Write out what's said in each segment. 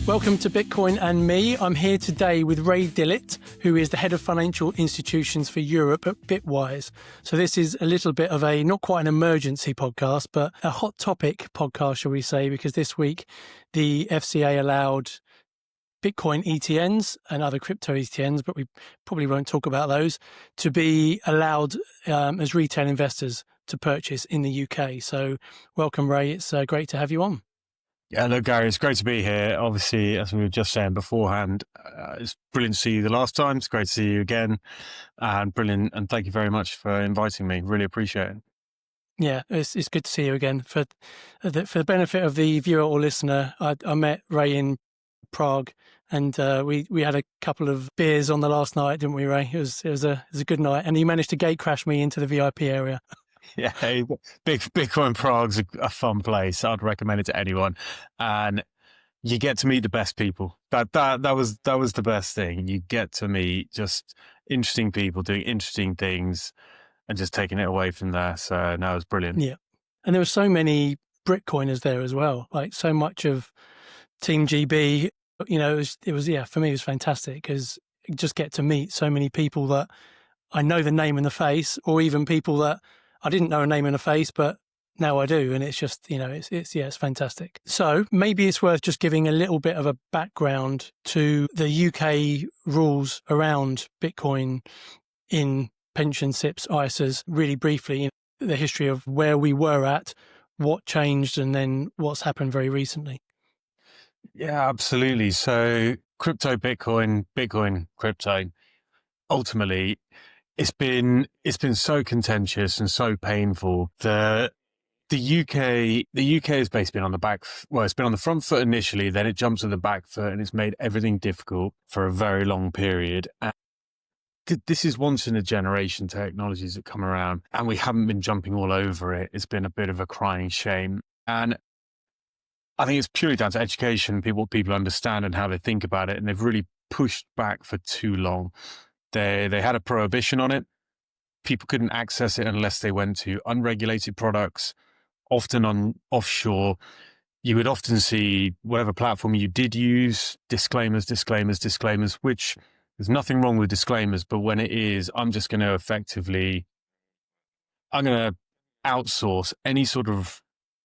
Welcome to Bitcoin and Me. I'm here today with Ray Dillet, who is the head of financial institutions for Europe at Bitwise. So this is a little bit of a, not quite an emergency podcast, but a hot topic podcast, shall we say, because this week the FCA allowed Bitcoin ETNs and other crypto ETNs, but we probably won't talk about those, to be allowed as retail investors to purchase in the UK. So welcome, Ray. It's great to have you on. Yeah, look, Gary, it's great to be here. Obviously, as we were just saying beforehand, it's brilliant to see you the last time. It's great to see you again, and brilliant. And thank you very much for inviting me. Really appreciate it. Yeah, it's good to see you again. For the benefit of the viewer or listener, I met Ray in Prague, and we had a couple of beers on the last night, didn't we, Ray? It was a good night, and you managed to gate crash me into the VIP area. Yeah, Bitcoin Prague's a fun place. I'd recommend it to anyone, and you get to meet the best people. That was the best thing. You get to meet just interesting people doing interesting things, and just taking it away from there. So no, it was brilliant. Yeah, and there were so many Bitcoiners there as well. Like so much of Team GB. You know, it was for me it was fantastic because you just get to meet so many people that I know the name and the face, or even people that I didn't know a name and a face, but now I do. And it's just, it's fantastic. So maybe it's worth just giving a little bit of a background to the UK rules around Bitcoin in pension SIPs, ISAs, really briefly, the history of where we were at, what changed, and then what's happened very recently. Yeah, absolutely. So crypto, Bitcoin, crypto, ultimately, it's been so contentious and so painful. The UK has basically been on the back. Well, it's been on the front foot initially, then it jumps to the back foot, and it's made everything difficult for a very long period. And this is once in a generation technologies that come around, and we haven't been jumping all over it. It's been a bit of a crying shame, and I think it's purely down to education, what people understand and how they think about it, and they've really pushed back for too long. They had a prohibition on it. People couldn't access it unless they went to unregulated products, often on offshore. You would often see whatever platform you did use, disclaimers, which there's nothing wrong with disclaimers, but when it is, I'm going to outsource any sort of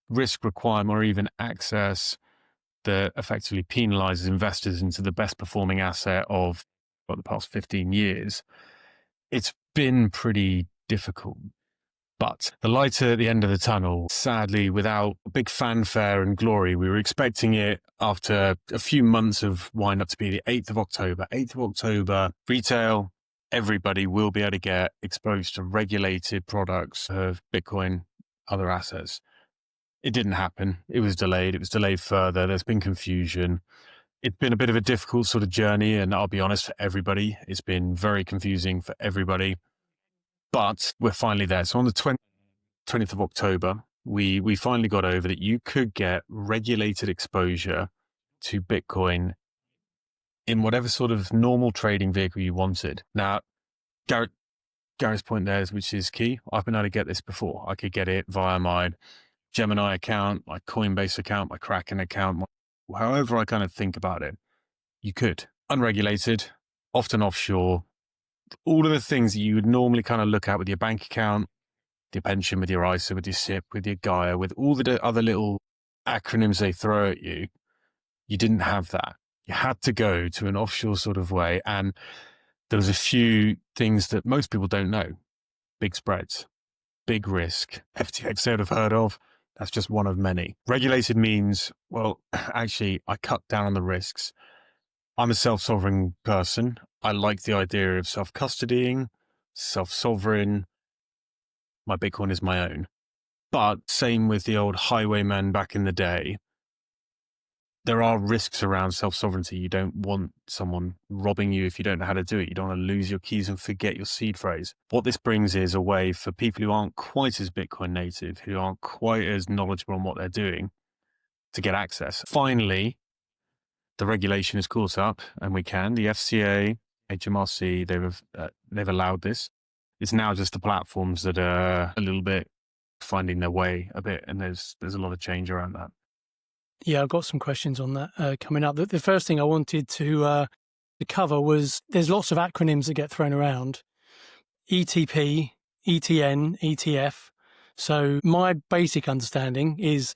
risk requirement or even access that effectively penalizes investors into the best performing asset of the past 15 years. It's been pretty difficult, but the light at the end of the tunnel, sadly, without big fanfare and glory, we were expecting it after a few months of wind up to be the 8th of October. 8th of October, retail, everybody will be able to get exposed to regulated products of Bitcoin, other assets. It didn't happen. It was delayed. It was delayed further. There's been confusion. It's been a bit of a difficult sort of journey, and I'll be honest, for everybody, it's been very confusing for everybody, but we're finally there. So on the 20th of October, we finally got over that you could get regulated exposure to Bitcoin in whatever sort of normal trading vehicle you wanted. Now, Gary's point there, which is key. I've been able to get this before. I could get it via my Gemini account, my Coinbase account, my Kraken account, however I kind of think about it. You could. Unregulated, often offshore, all of the things that you would normally kind of look at with your bank account, your pension, with your ISA, with your SIP, with your Gaia, with all the other little acronyms they throw at you. You didn't have that. You had to go to an offshore sort of way. And there was a few things that most people don't know. Big spreads, big risk, FTX they would have heard of. That's just one of many. Regulated means, well, actually, I cut down on the risks. I'm a self-sovereign person. I like the idea of self-custodying, self-sovereign. My Bitcoin is my own. But same with the old highwaymen back in the day. There are risks around self-sovereignty. You don't want someone robbing you if you don't know how to do it. You don't want to lose your keys and forget your seed phrase. What this brings is a way for people who aren't quite as Bitcoin native, who aren't quite as knowledgeable on what they're doing, to get access. Finally, the regulation is caught up, and we can. The FCA, HMRC, they've allowed this. It's now just the platforms that are a little bit finding their way a bit, and there's a lot of change around that. Yeah, I've got some questions on that coming up. The first thing I wanted to cover was there's lots of acronyms that get thrown around: ETP, ETN, ETF. So my basic understanding is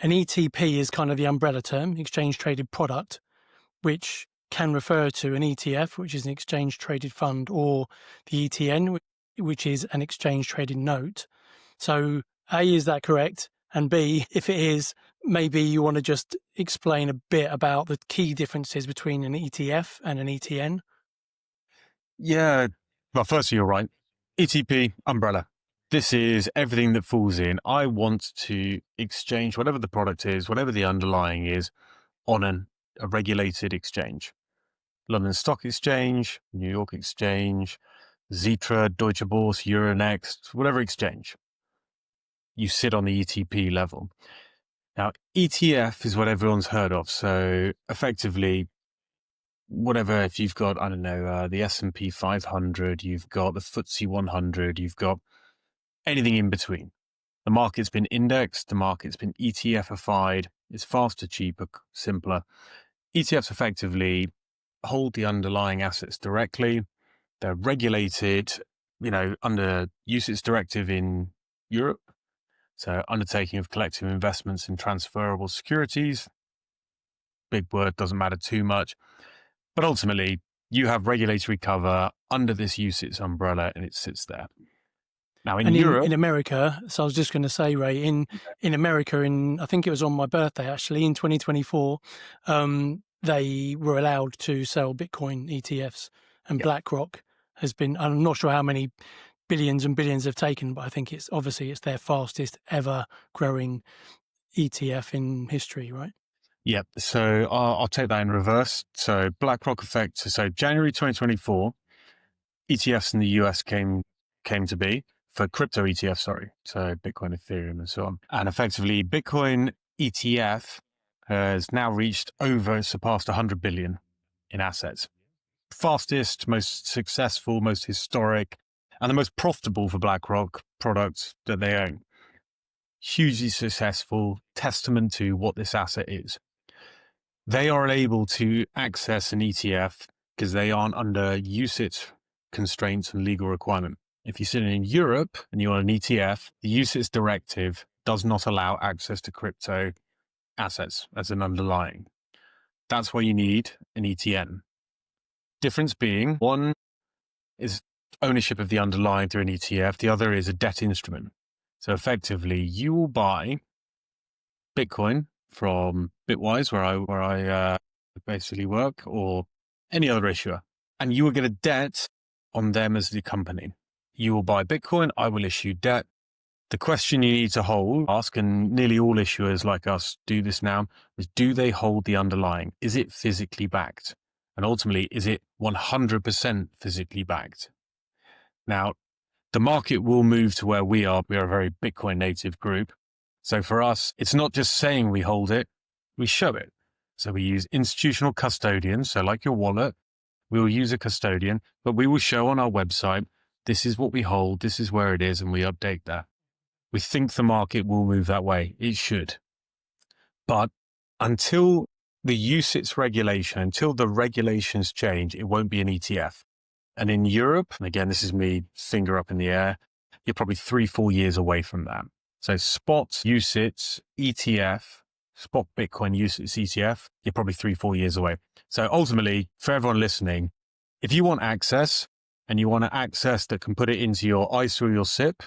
an ETP is kind of the umbrella term, exchange traded product, which can refer to an ETF, which is an exchange traded fund, or the ETN, which is an exchange traded note. So A, is that correct? And B, if it is, maybe you want to just explain a bit about the key differences between an ETF and an ETN. Yeah. Well, firstly, you're right. ETP, umbrella. This is everything that falls in. I want to exchange whatever the product is, whatever the underlying is, on a regulated exchange. London Stock Exchange, New York Exchange, Xetra, Deutsche Börse, Euronext, whatever exchange. You sit on the ETP level. Now, ETF is what everyone's heard of. So effectively, whatever, if you've got, I don't know, the S&P 500, you've got the FTSE 100, you've got anything in between. The market's been indexed, the market's been ETFified, it's faster, cheaper, simpler. ETFs effectively hold the underlying assets directly. They're regulated, under UCITS directive in Europe. So undertaking of collective investments in transferable securities. Big word, doesn't matter too much. But ultimately, you have regulatory cover under this UCITS umbrella and it sits there. Now in Europe... in America, so I was just going to say, Ray, in America, I think it was on my birthday, actually, in 2024, they were allowed to sell Bitcoin ETFs, and BlackRock has been, I'm not sure how many billions and billions have taken, but I think it's their fastest ever growing ETF in history, right? Yep. So I'll take that in reverse. So BlackRock so January 2024, ETFs in the US came to be for crypto ETFs, sorry. So Bitcoin, Ethereum, and so on. And effectively, Bitcoin ETF has now surpassed 100 billion in assets. Fastest, most successful, most historic, and the most profitable for BlackRock products that they own. Hugely successful, testament to what this asset is. They are able to access an ETF because they aren't under UCITS constraints and legal requirement. If you sit in Europe and you're an ETF, the UCITS directive does not allow access to crypto assets as an underlying. That's why you need an ETN. Difference being, one is ownership of the underlying through an ETF. The other is a debt instrument. So effectively, you will buy Bitcoin from Bitwise, where I basically work, or any other issuer, and you will get a debt on them as the company. You will buy Bitcoin, I will issue debt. The question you need to ask, and nearly all issuers like us do this now, is do they hold the underlying? Is it physically backed? And ultimately, is it 100% physically backed? Now, the market will move to where we are. We are a very Bitcoin native group. So for us, it's not just saying we hold it, we show it. So we use institutional custodians. So like your wallet, we will use a custodian, but we will show on our website, this is what we hold, this is where it is, and we update that. We think the market will move that way. It should. But until the UCITS regulation, until the regulations change, it won't be an ETF. And in Europe, and again, this is me finger up in the air, you're probably 3-4 years away from that. So spot UCITS ETF, spot Bitcoin UCITS ETF, you're probably 3-4 years away. So ultimately, for everyone listening, if you want access and you want access that can put it into your ISA or your SIP,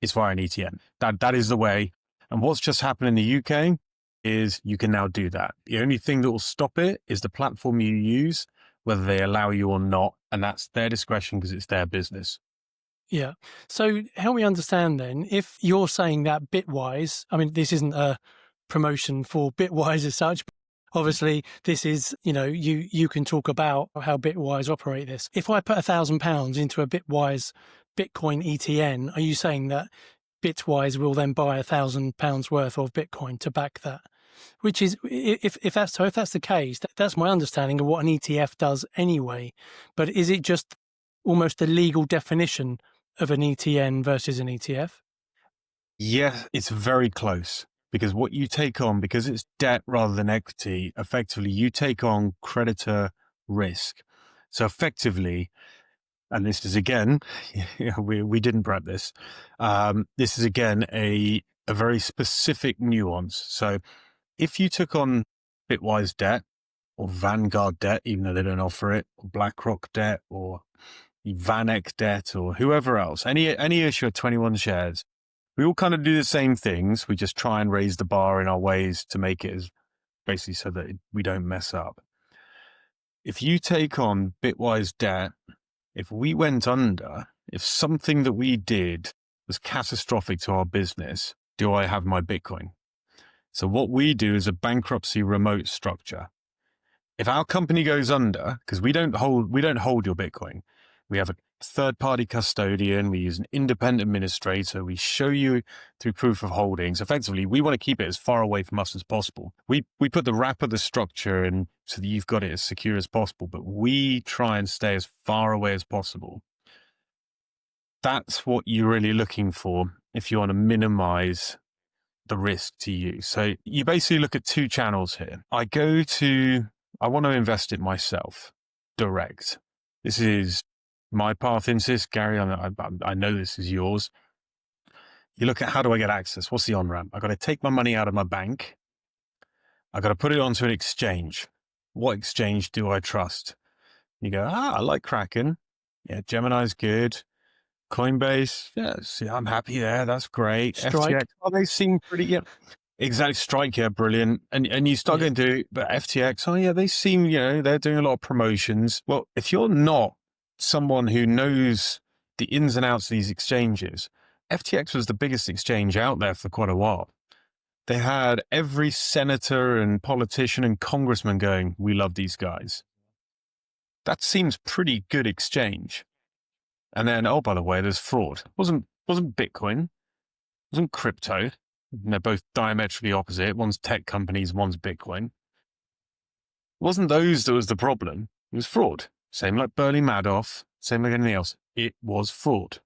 it's via an ETN. That is the way. And what's just happened in the UK is you can now do that. The only thing that will stop it is the platform you use, whether they allow you or not. And that's their discretion because it's their business. Yeah. So help me understand then, if you're saying that Bitwise, I mean, this isn't a promotion for Bitwise as such, but obviously this is, you can talk about how Bitwise operate this. If I put £1,000 into a Bitwise Bitcoin ETN, are you saying that Bitwise will then buy £1,000 worth of Bitcoin to back that? Which is, if that's the case, that's my understanding of what an ETF does anyway. But is it just almost a legal definition of an ETN versus an ETF? Yes, it's very close. because what you take on, because it's debt rather than equity, effectively you take on creditor risk. So effectively, and this is again, we didn't prep this. This is again a very specific nuance. So if you took on Bitwise debt or Vanguard debt, even though they don't offer it, or BlackRock debt or Vanek debt or whoever else, any issue of 21 shares, we all kind of do the same things. We just try and raise the bar in our ways to make it as basically so that we don't mess up. If you take on Bitwise debt, if we went under, if something that we did was catastrophic to our business, do I have my Bitcoin? So what we do is a bankruptcy remote structure. If our company goes under, because we don't hold your Bitcoin, we have a third-party custodian, we use an independent administrator, we show you through proof of holdings. Effectively, we want to keep it as far away from us as possible. We put the wrap of the structure in so that you've got it as secure as possible, but we try and stay as far away as possible. That's what you're really looking for if you want to minimize the risk to you. So you basically look at two channels here. I want to invest it myself, direct. This is my path into this, Gary. I know this is yours. You look at how do I get access? What's the on-ramp? I've got to take my money out of my bank. I've got to put it onto an exchange. What exchange do I trust? You go, I like Kraken. Yeah, Gemini's good. Coinbase, yes, yeah, I'm happy there. That's great. Strike. FTX, they seem pretty, yeah. Exactly. Strike, yeah, brilliant. And you start going to, but FTX, oh yeah, they seem, they're doing a lot of promotions. Well, if you're not someone who knows the ins and outs of these exchanges, FTX was the biggest exchange out there for quite a while. They had every senator and politician and congressman going, we love these guys. That seems pretty good exchange. And then, oh, by the way, there's fraud. Wasn't Bitcoin, wasn't crypto. They're both diametrically opposite. One's tech companies, one's Bitcoin. It wasn't those that was the problem. It was fraud. Same like Bernie Madoff, same like anything else. It was fraud.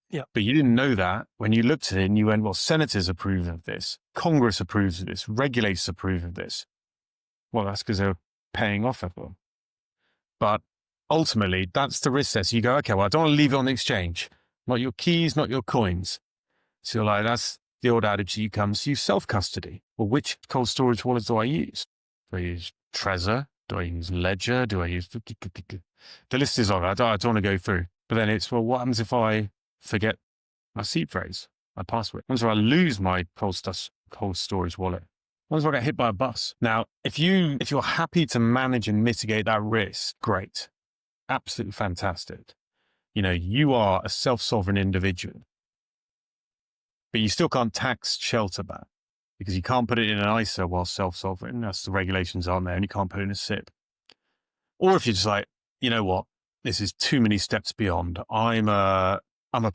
Yeah. But you didn't know that when you looked at it and you went, well, senators approve of this. Congress approves of this. Regulators approve of this. Well, that's because they're paying off everyone. But ultimately, that's the risk there. So you go, okay, well, I don't want to leave it on the exchange. Not your keys, not your coins. So you're like, that's the old adage that comes, use self-custody. Well, which cold storage wallet do I use? Do I use Trezor? Do I use Ledger? Do I use... The list is long. I don't want to go through. But then it's, well, what happens if I forget my seed phrase, my password? What happens if I lose my cold storage wallet? What happens if I get hit by a bus? Now, if you're happy to manage and mitigate that risk, great. Absolutely fantastic. You are a self-sovereign individual. But you still can't tax shelter that because you can't put it in an ISA while self-sovereign. That's the regulations on there, and you can't put it in a SIP. Or if you're just like, you know what, this is too many steps beyond. I'm a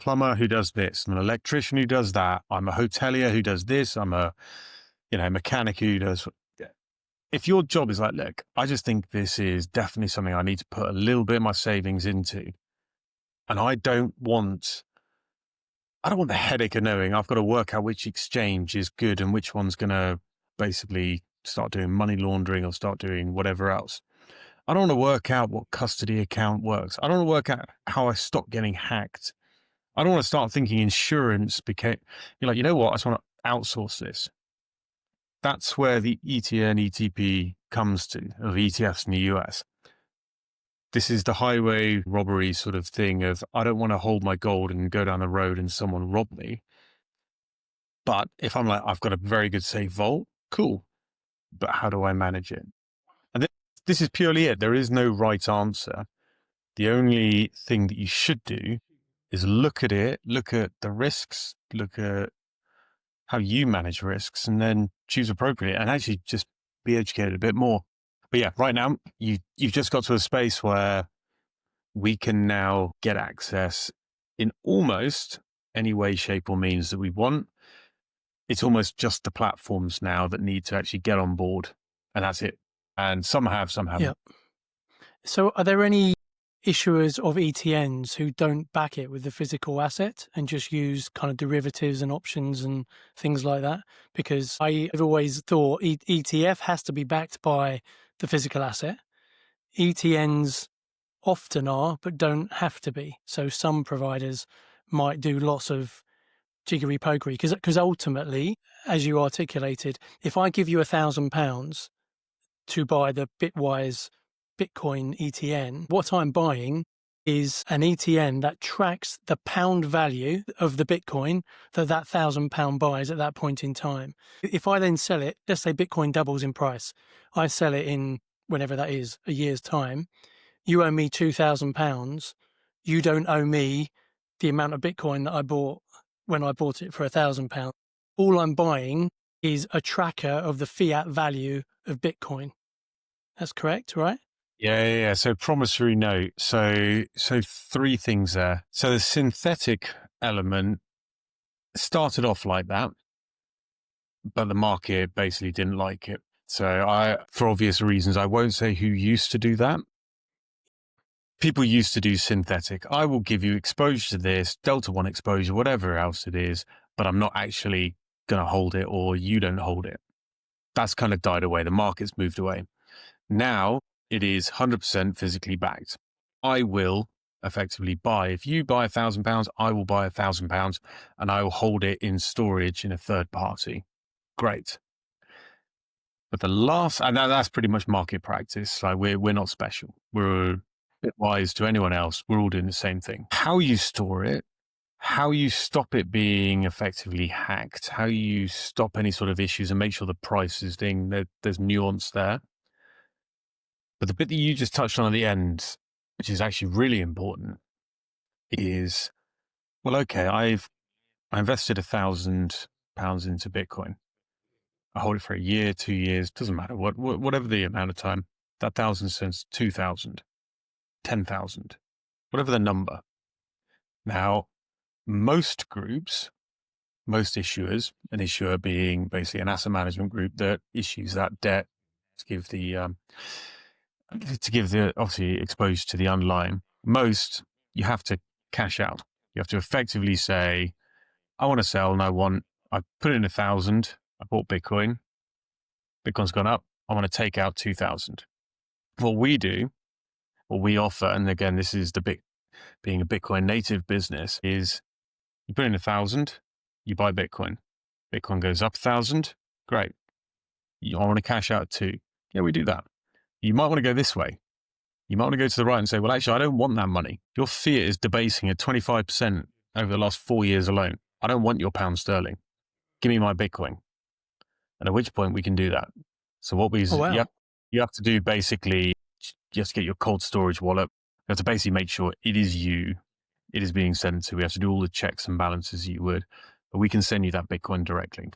plumber who does this. I'm an electrician who does that. I'm a hotelier who does this. I'm a mechanic who does. If your job is like, look, I just think this is definitely something I need to put a little bit of my savings into, and I don't want the headache of knowing I've got to work out which exchange is good and which one's going to basically start doing money laundering or start doing whatever else. I don't want to work out what custody account works. I don't want to work out how I stop getting hacked. I don't want to start thinking insurance became, you're like, you know what? I just want to outsource this. That's where the ETN ETP comes to, of ETFs in the US. This is the highway robbery sort of thing of, I don't want to hold my gold and go down the road and someone rob me. But if I'm like, I've got a very good safe vault, cool. But how do I manage it? And this is purely it. There is no right answer. The only thing that you should do is look at it, look at the risks, look at how you manage risks, and then choose appropriately and actually just be educated a bit more. But yeah, right now, you've just got to a space where we can now get access in almost any way, shape, or means that we want. It's almost just the platforms now that need to actually get on board, and that's it. And some have, some haven't. Yeah. So are there any issuers of ETNs who don't back it with the physical asset and just use kind of derivatives and options and things like that. Because I've always thought ETF has to be backed by the physical asset. ETNs often are, but don't have to be. So some providers might do lots of jiggery pokery because ultimately, as you articulated, if I give you £1,000 to buy the Bitwise Bitcoin ETN, what I'm buying is an ETN that tracks the pound value of the Bitcoin that £1,000 buys at that point in time. If I then sell it, let's say Bitcoin doubles in price, I sell it in whenever that is, a year's time, you owe me £2,000. You don't owe me the amount of Bitcoin that I bought when I bought it for £1,000. All I'm buying is a tracker of the fiat value of Bitcoin. That's correct, right? Yeah. So promissory note. So three things there. So the synthetic element started off like that, but the market basically didn't like it. So for obvious reasons, I won't say who used to do that. People used to do synthetic. I will give you exposure to this, Delta 1 exposure, whatever else it is, but I'm not actually going to hold it, or you don't hold it. That's kind of died away. The market's moved away. Now it is 100% physically backed. I will effectively buy. If you buy £1,000, I will buy £1,000 and I will hold it in storage in a third party. Great. But and that's pretty much market practice. Like we're not special. We're Bitwise to anyone else. We're all doing the same thing. How you store it, how you stop it being effectively hacked, how you stop any sort of issues and make sure the price is there's nuance there. But the bit that you just touched on at the end, which is actually really important, is, well, okay, I invested £1,000 into Bitcoin. I hold it for a year, 2 years, doesn't matter, whatever the amount of time. That 1,000 cents, 2,000, 10,000, whatever the number. Now, most groups, most issuers, an issuer being basically an asset management group that issues that debt to give the obviously exposure to the underlying. Most, you have to cash out. You have to effectively say, I want to sell and I put in 1,000. I bought Bitcoin. Bitcoin's gone up. I want to take out 2,000. What we offer, and again, this is being a Bitcoin native business, is you put in 1,000, you buy Bitcoin. Bitcoin goes up 1,000. Great. I want to cash out 2. Yeah, we do that. You might want to go this way. You might want to go to the right and say, well, actually, I don't want that money. Your fiat is debasing at 25% over the last 4 years alone. I don't want your pound sterling. Give me my Bitcoin. And at which point we can do that. So you have to do basically, you have to get your cold storage wallet. You have to basically make sure it is you. It is being sent to. We have to do all the checks and balances you would. But we can send you that Bitcoin directly.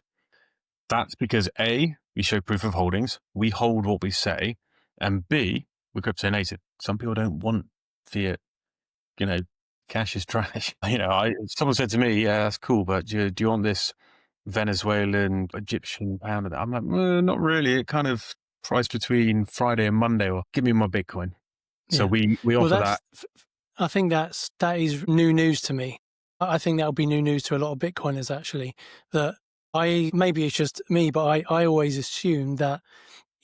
That's because A, we show proof of holdings. We hold what we say. And B, we're crypto native. Some people don't want fiat. Cash is trash. Someone said to me, yeah, that's cool, but do you want this Venezuelan, Egyptian pound? I'm like, not really. It kind of priced between Friday and Monday, or give me my Bitcoin. So we offer that. I think that is new news to me. I think that'll be new news to a lot of Bitcoiners, actually, that maybe it's just me, but I always assumed that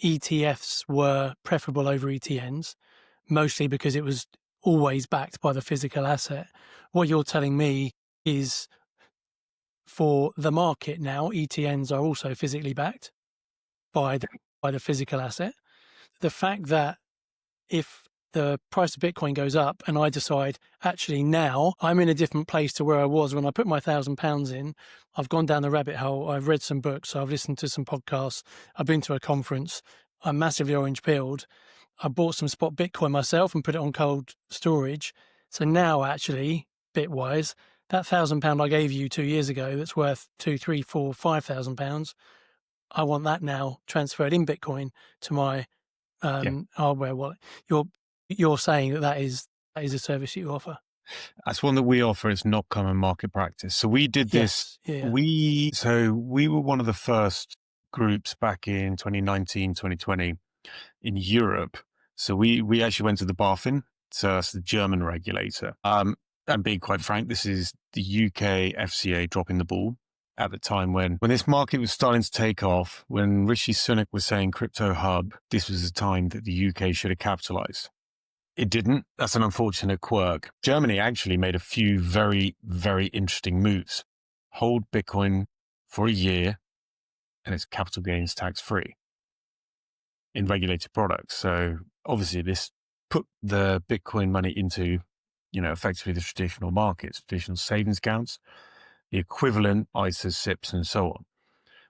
ETFs were preferable over ETNs, mostly because it was always backed by the physical asset. What you're telling me is for the market now, ETNs are also physically backed by the physical asset. The fact that if the price of Bitcoin goes up and I decide, actually now I'm in a different place to where I was when I put my £1,000 in, I've gone down the rabbit hole, I've read some books, I've listened to some podcasts, I've been to a conference, I'm massively orange pilled, I bought some spot Bitcoin myself and put it on cold storage. So now actually, Bitwise, that £1,000 I gave you 2 years ago that's worth £2,000, £3,000, £4,000, £5,000, I want that now transferred in Bitcoin to my hardware wallet. You're saying that is a service you offer. That's one that we offer. It's not common market practice. So we did this. Yes. Yeah. We were one of the first groups back in 2019, 2020 in Europe. So we actually went to the BaFin, So that's the German regulator. And being quite frank, this is the UK FCA dropping the ball at the time when this market was starting to take off, when Rishi Sunak was saying crypto hub, this was the time that the UK should have capitalized. It didn't. That's an unfortunate quirk. Germany actually made a few very, very interesting moves. Hold Bitcoin for a year and it's capital gains tax free in regulated products. So obviously this put the Bitcoin money into, effectively the traditional markets, traditional savings accounts, the equivalent ISAs, SIPs, and so on.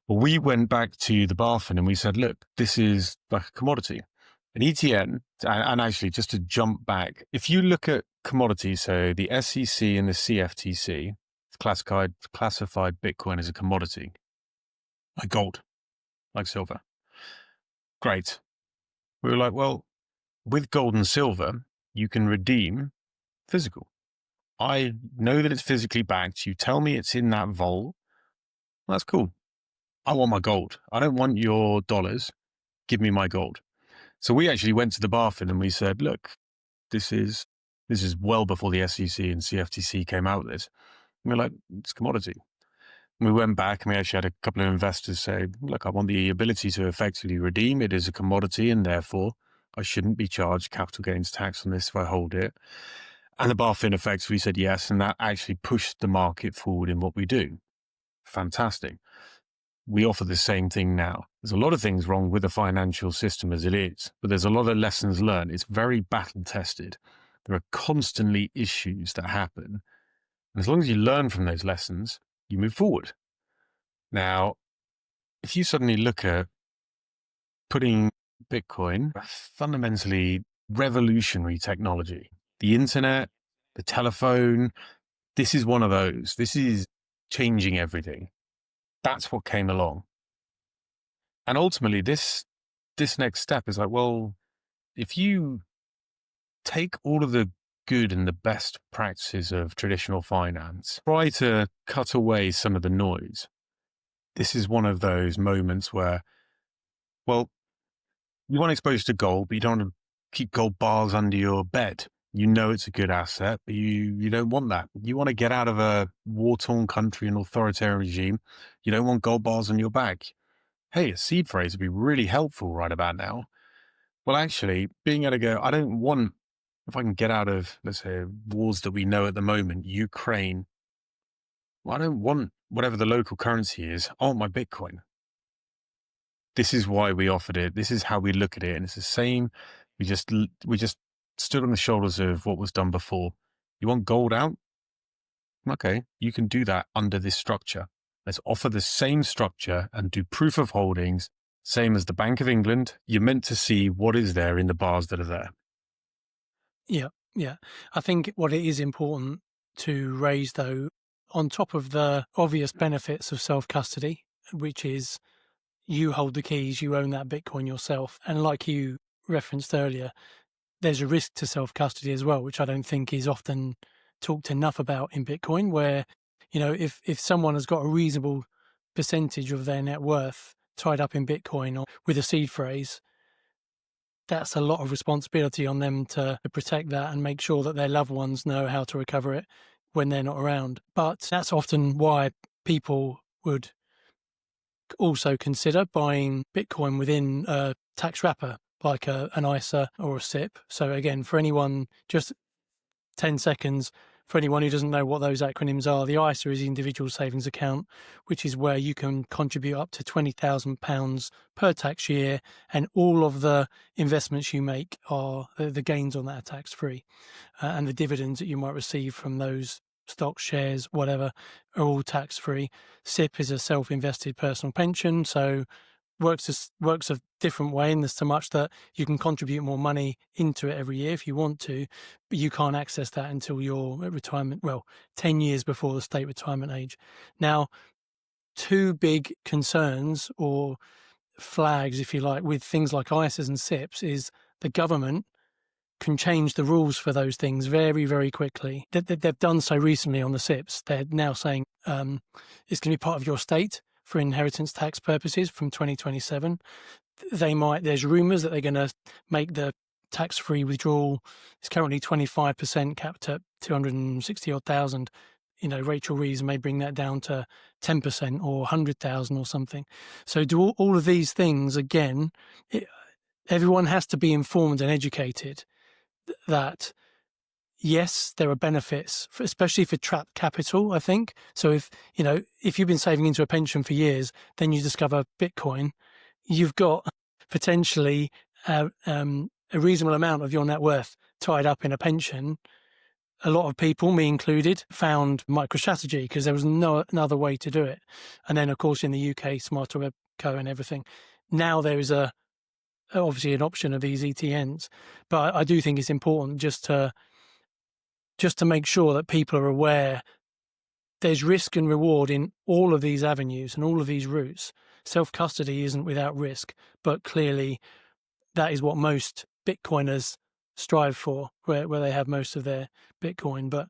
Well, we went back to the BaFin and we said, look, this is like a commodity. An ETN, and actually just to jump back, if you look at commodities, so the SEC and the CFTC classified Bitcoin as a commodity, like gold, like silver. Great. We were like, well, with gold and silver, you can redeem physical. I know that it's physically backed. You tell me it's in that vault. Well, that's cool. I want my gold. I don't want your dollars. Give me my gold. So we actually went to the BaFin and we said, look, this is well before the SEC and CFTC came out with this. And we're like, it's commodity. And we went back and we actually had a couple of investors say, look, I want the ability to effectively redeem it as a commodity and therefore I shouldn't be charged capital gains tax on this if I hold it. And the BaFin effectively said yes, and that actually pushed the market forward in what we do. Fantastic. We offer the same thing now. There's a lot of things wrong with the financial system as it is, but there's a lot of lessons learned. It's very battle tested. There are constantly issues that happen. And as long as you learn from those lessons, you move forward. Now, if you suddenly look at putting Bitcoin, fundamentally revolutionary technology, the internet, the telephone, this is one of those. This is changing everything. That's what came along. And ultimately, this next step is like, well, if you take all of the good and the best practices of traditional finance, try to cut away some of the noise. This is one of those moments where, well, you want exposure to gold, but you don't want to keep gold bars under your bed. You know it's a good asset, but you don't want that. You want to get out of a war-torn country, an authoritarian regime. You don't want gold bars on your back. Hey, a seed phrase would be really helpful right about now. Well, actually, being able to go, I don't want, if I can get out of, let's say, wars that we know at the moment, Ukraine, well, I don't want whatever the local currency is. I want my Bitcoin. This is why we offered it. This is how we look at it. And it's the same. We just stood on the shoulders of what was done before. You want gold out? Okay, you can do that under this structure. Let's offer the same structure and do proof of holdings, same as the Bank of England. You're meant to see what is there in the bars that are there. Yeah. I think what it is important to raise, though, on top of the obvious benefits of self-custody, which is you hold the keys, you own that Bitcoin yourself. And like you referenced earlier, there's a risk to self-custody as well, which I don't think is often talked enough about in Bitcoin, where, if someone has got a reasonable percentage of their net worth tied up in Bitcoin or with a seed phrase, that's a lot of responsibility on them to protect that and make sure that their loved ones know how to recover it when they're not around. But that's often why people would also consider buying Bitcoin within a tax wrapper, like an ISA or a SIP. So again, for anyone, just 10 seconds, for anyone who doesn't know what those acronyms are, the ISA is the individual savings account, which is where you can contribute up to £20,000 per tax year, and all of the investments you make are the gains on that are tax free, and the dividends that you might receive from those stocks, shares, whatever, are all tax free. SIP is a self-invested personal pension, so works a different way in so much that you can contribute more money into it every year if you want to, but you can't access that until you're at retirement, 10 years before the state retirement age. Now, two big concerns or flags, if you like, with things like ISAs and SIPs is the government can change the rules for those things very, very quickly. They've done so recently on the SIPs. They're now saying it's going to be part of your estate for inheritance tax purposes from 2027. There's rumours that they're going to make the tax-free withdrawal is currently 25%, capped at 260 odd thousand. Rachel Reeves may bring that down to 10% or 100,000 or something. So do all of these things again. Everyone has to be informed and educated that yes, there are benefits, especially for trapped capital, I think. So if you've been saving into a pension for years, then you discover Bitcoin, you've got potentially a reasonable amount of your net worth tied up in a pension. A lot of people, me included, found MicroStrategy because there was no other way to do it. And then, of course, in the UK, Smarter Web Co and everything. Now there is obviously an option of these ETNs, but I do think it's important just to make sure that people are aware there's risk and reward in all of these avenues and all of these routes. Self-custody isn't without risk, but clearly that is what most Bitcoiners strive for, where they have most of their Bitcoin. But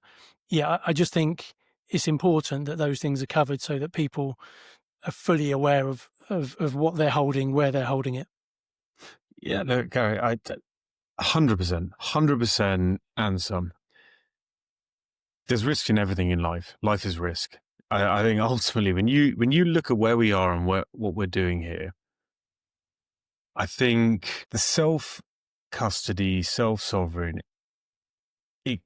yeah, I just think it's important that those things are covered so that people are fully aware of what they're holding, where they're holding it. Yeah, no, Gary, 100%, and some. There's risk in everything in life. Life is risk. I think ultimately, when you look at where we are and what we're doing here, I think the self-custody, self-sovereign, it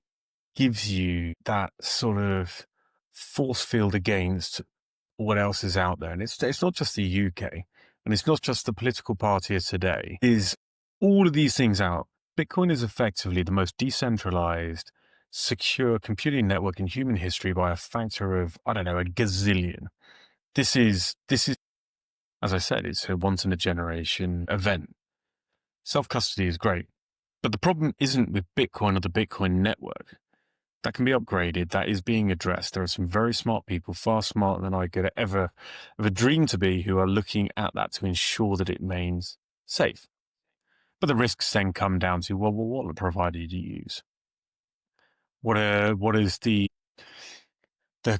gives you that sort of force field against what else is out there. And it's not just the UK, and it's not just the political party of today. Is all of these things out. Bitcoin is effectively the most decentralized, secure computing network in human history by a factor of, I don't know, a gazillion. This is, as I said, it's a once in a generation event. Self-custody is great, but the problem isn't with Bitcoin or the Bitcoin network. That can be upgraded. That is being addressed. There are some very smart people, far smarter than I could ever dream to be, who are looking at that to ensure that it remains safe. But the risks then come down to, well, what provider do you use? What is the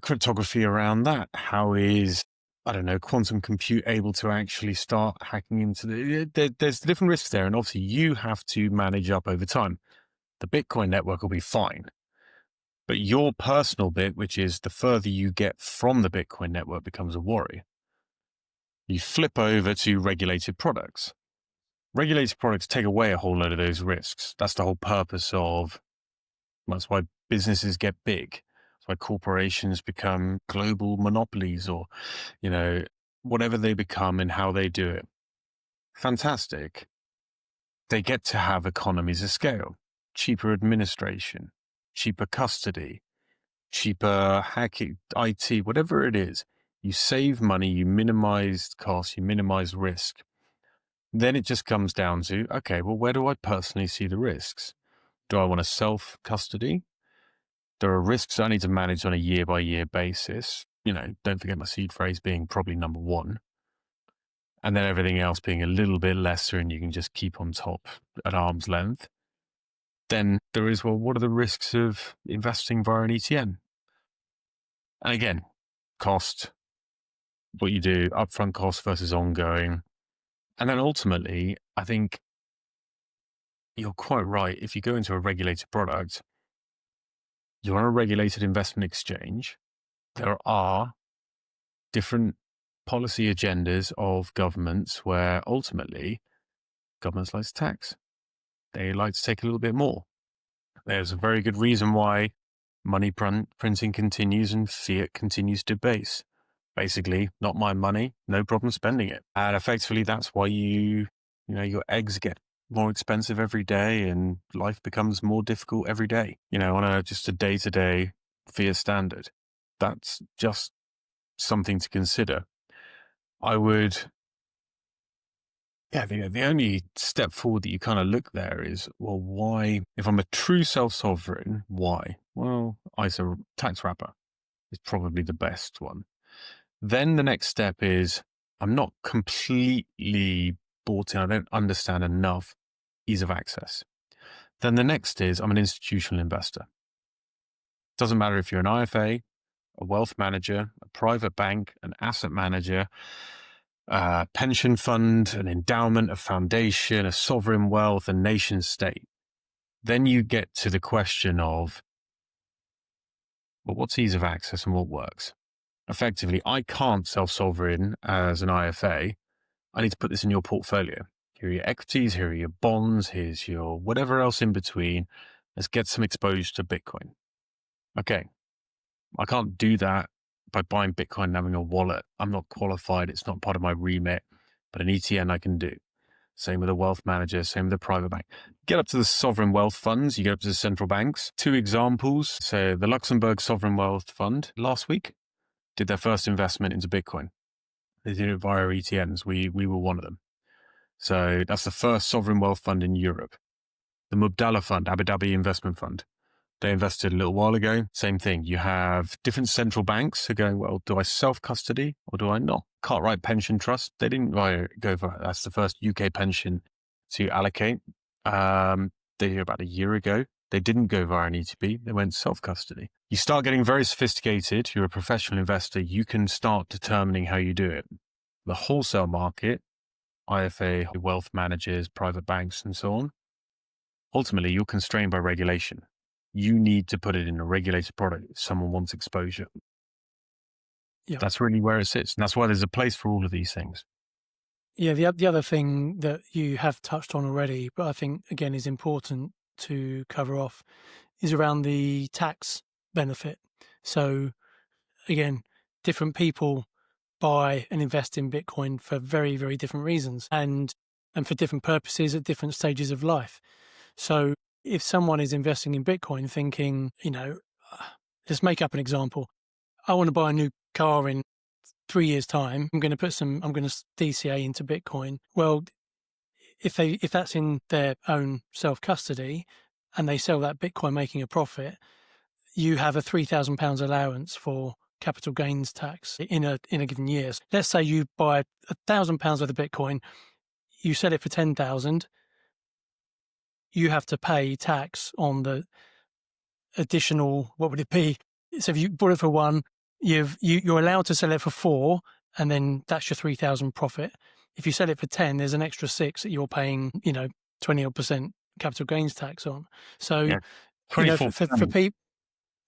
cryptography around that? How is, I don't know, quantum compute able to actually start hacking into there's different risks there. And obviously you have to manage up over time. The Bitcoin network will be fine. But your personal bit, which is the further you get from the Bitcoin network, becomes a worry. You flip over to regulated products. Regulated products take away a whole load of those risks. That's the whole purpose of, that's why businesses get big. That's why corporations become global monopolies, or, whatever they become and how they do it. Fantastic. They get to have economies of scale, cheaper administration, cheaper custody, cheaper hacking, IT, whatever it is. You save money, you minimize costs, you minimize risk. Then it just comes down to, okay, well, where do I personally see the risks? Do I want to self-custody? There are risks I need to manage on a year-by-year basis. Don't forget my seed phrase being probably number one. And then everything else being a little bit lesser, and you can just keep on top at arm's length. Then there is, well, what are the risks of investing via an ETN? And again, cost, what you do, upfront cost versus ongoing. And then ultimately, I think you're quite right. If you go into a regulated product, you're on a regulated investment exchange. There are different policy agendas of governments where ultimately governments like to tax. They like to take a little bit more. There's a very good reason why money printing continues and fiat continues to base. Basically, not my money, no problem spending it. And effectively, that's why your eggs get more expensive every day and life becomes more difficult every day, on just a day-to-day fiat standard. That's just something to consider. I would, the only step forward that you kind of look there is, well, why, if I'm a true self-sovereign, why? Well, ISA tax wrapper is probably the best one. Then the next step is, I'm not completely bought in. I don't understand enough ease of access. Then the next is, I'm an institutional investor. Doesn't matter if you're an IFA, a wealth manager, a private bank, an asset manager. a pension fund, an endowment, a foundation, a sovereign wealth, a nation state. Then you get to the question of, well, what's ease of access and what works? Effectively, I can't self-sovereign as an IFA. I need to put this in your portfolio. Here are your equities, here are your bonds, here's your whatever else in between. Let's get some exposure to Bitcoin. Okay, I can't do that by buying Bitcoin and having a wallet. I'm not qualified. It's not part of my remit, but an ETN I can do. Same with a wealth manager, same with a private bank. Get up to the sovereign wealth funds, you get up to the central banks. 2 examples. So the Luxembourg Sovereign Wealth Fund last week did their first investment into Bitcoin. They did it via ETNs. We were one of them. So that's the first sovereign wealth fund in Europe. The Mubdala Fund, Abu Dhabi Investment Fund, they invested a little while ago. Same thing. You have different central banks who are going, well, do I self-custody or do I not? Cartwright Pension Trust, they didn't go for, that's the first UK pension to allocate. They did about a year ago. They didn't go via an ETP. They went self-custody. You start getting very sophisticated. You're a professional investor. You can start determining how you do it. The wholesale market, IFA, wealth managers, private banks, and so on, ultimately, you're constrained by regulation. You need to put it in a regulated product if someone wants exposure. Yeah. That's really where it sits. And that's why there's a place for all of these things. Yeah, the other thing that you have touched on already, but I think, again, is important to cover off, is around the tax benefit. So, again, different people buy and invest in Bitcoin for very, very different reasons and for different purposes at different stages of life. So if someone is investing in Bitcoin thinking, let's make up an example. I want to buy a new car in 3 years' time. I'm going to DCA into Bitcoin. Well, if that's in their own self-custody and they sell that Bitcoin making a profit, you have a £3,000 allowance for capital gains tax in a given year. Let's say you buy £1,000 worth of Bitcoin, you sell it for 10,000. You have to pay tax on the additional, what would it be? So if you bought it for 1, you're allowed to sell it for 4, and then that's your 3,000 profit. If you sell it for 10, there's an extra 6 that you're paying, 20% capital gains tax on. So, Yeah. 24%. for people,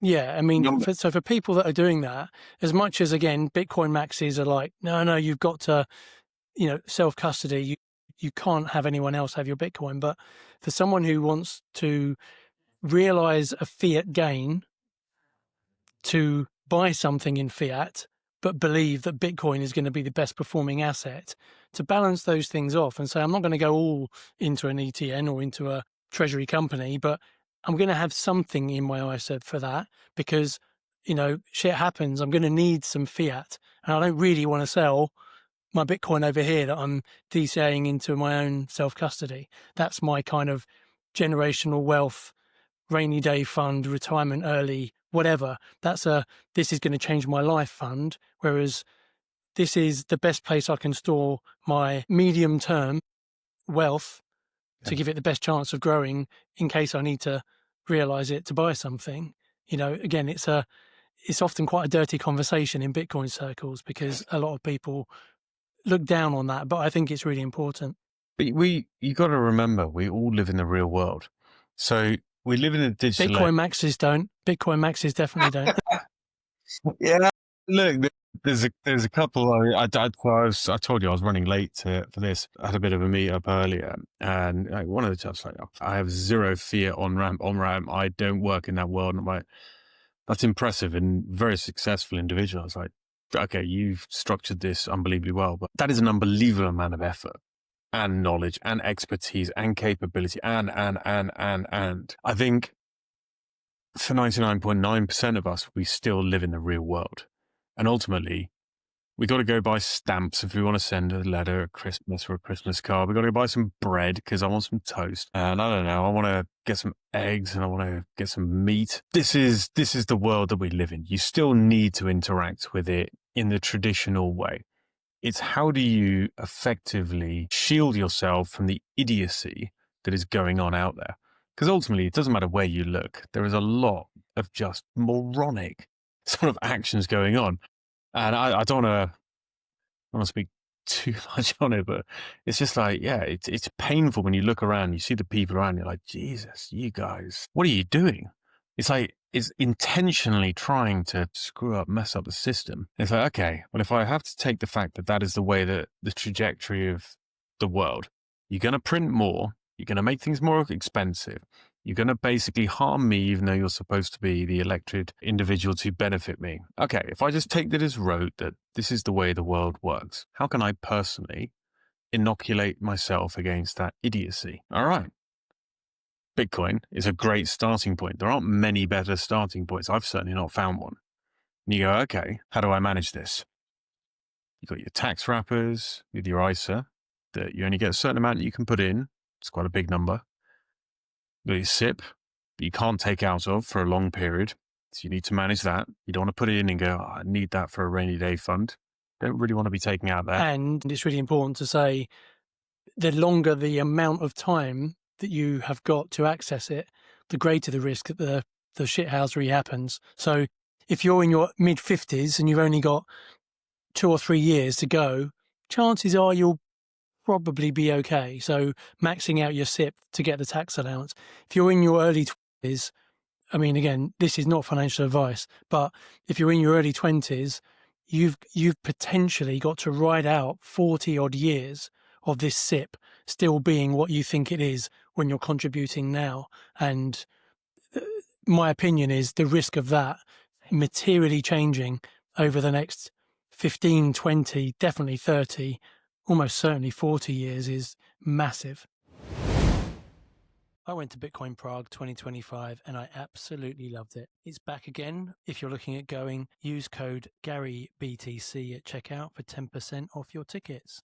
yeah, I mean, for people that are doing that, as much as, again, Bitcoin maxis are like, no, you've got to, self-custody. You can't have anyone else have your Bitcoin. But for someone who wants to realize a fiat gain to buy something in fiat, but believe that Bitcoin is going to be the best performing asset, to balance those things off and say, I'm not going to go all into an ETN or into a treasury company, but I'm going to have something in my ISA for that because, shit happens. I'm going to need some fiat and I don't really want to sell my Bitcoin over here that I'm DCAing into my own self-custody. That's my kind of generational wealth, rainy day fund, retirement early, whatever. This is going to change my life fund. Whereas this is the best place I can store my medium term wealth to give it the best chance of growing in case I need to realize it to buy something. Again, it's often quite a dirty conversation in Bitcoin circles because a lot of people look down on that, but I think it's really important. But you got to remember, we all live in the real world. So we live in a digital Bitcoin maxis don't. Bitcoin maxis definitely don't. Yeah, look, there's a couple. I told you I was running late for this. I had a bit of a meetup earlier, and one of the chaps like, I have zero fear on ramp. I don't work in that world. And I'm like, that's impressive and very successful individual. I was like, okay, you've structured this unbelievably well, but that is an unbelievable amount of effort and knowledge and expertise and capability and. I think for 99.9% of us, we still live in the real world. And ultimately, we got to go buy stamps if we want to send a letter at Christmas or a Christmas card. We got to go buy some bread because I want some toast. And I don't know, I want to get some eggs and I want to get some meat. This is the world that we live in. You still need to interact with it in the traditional way. It's how do you effectively shield yourself from the idiocy that is going on out there? Because ultimately, it doesn't matter where you look. There is a lot of just moronic sort of actions going on. And I don't want to speak too much on it, but it's just like, yeah, it's painful when you look around, you see the people around, you're like, Jesus, you guys, what are you doing? It's like, it's intentionally trying to screw up, mess up the system. It's like, okay, well, if I have to take the fact that that is the way that the trajectory of the world, you're going to print more, you're going to make things more expensive, you're going to basically harm me, even though you're supposed to be the elected individual to benefit me. Okay, if I just take that as rote, that this is the way the world works, how can I personally inoculate myself against that idiocy? All right. Bitcoin is a great starting point. There aren't many better starting points. I've certainly not found one. And you go, okay, how do I manage this? You've got your tax wrappers with your ISA that you only get a certain amount that you can put in. It's quite a big number. You've got your SIP that you can't take out of for a long period. So you need to manage that. You don't want to put it in and go, oh, I need that for a rainy day fund. Don't really want to be taking out that. And it's really important to say the longer the amount of time that you have got to access it, the greater the risk that the shithousery happens. So if you're in your mid-50s and you've only got 2 or 3 years to go, chances are you'll probably be okay. So maxing out your SIP to get the tax allowance. If you're in your early 20s, I mean, again, this is not financial advice, but if you're in your early 20s, you've potentially got to ride out 40 odd years of this SIP still being what you think it is when you're contributing now. And my opinion is the risk of that materially changing over the next 15, 20, definitely 30, almost certainly 40 years is massive. I went to Bitcoin Prague 2025 and I absolutely loved it. It's back again. If you're looking at going, use code GaryBTC at checkout for 10% off your tickets.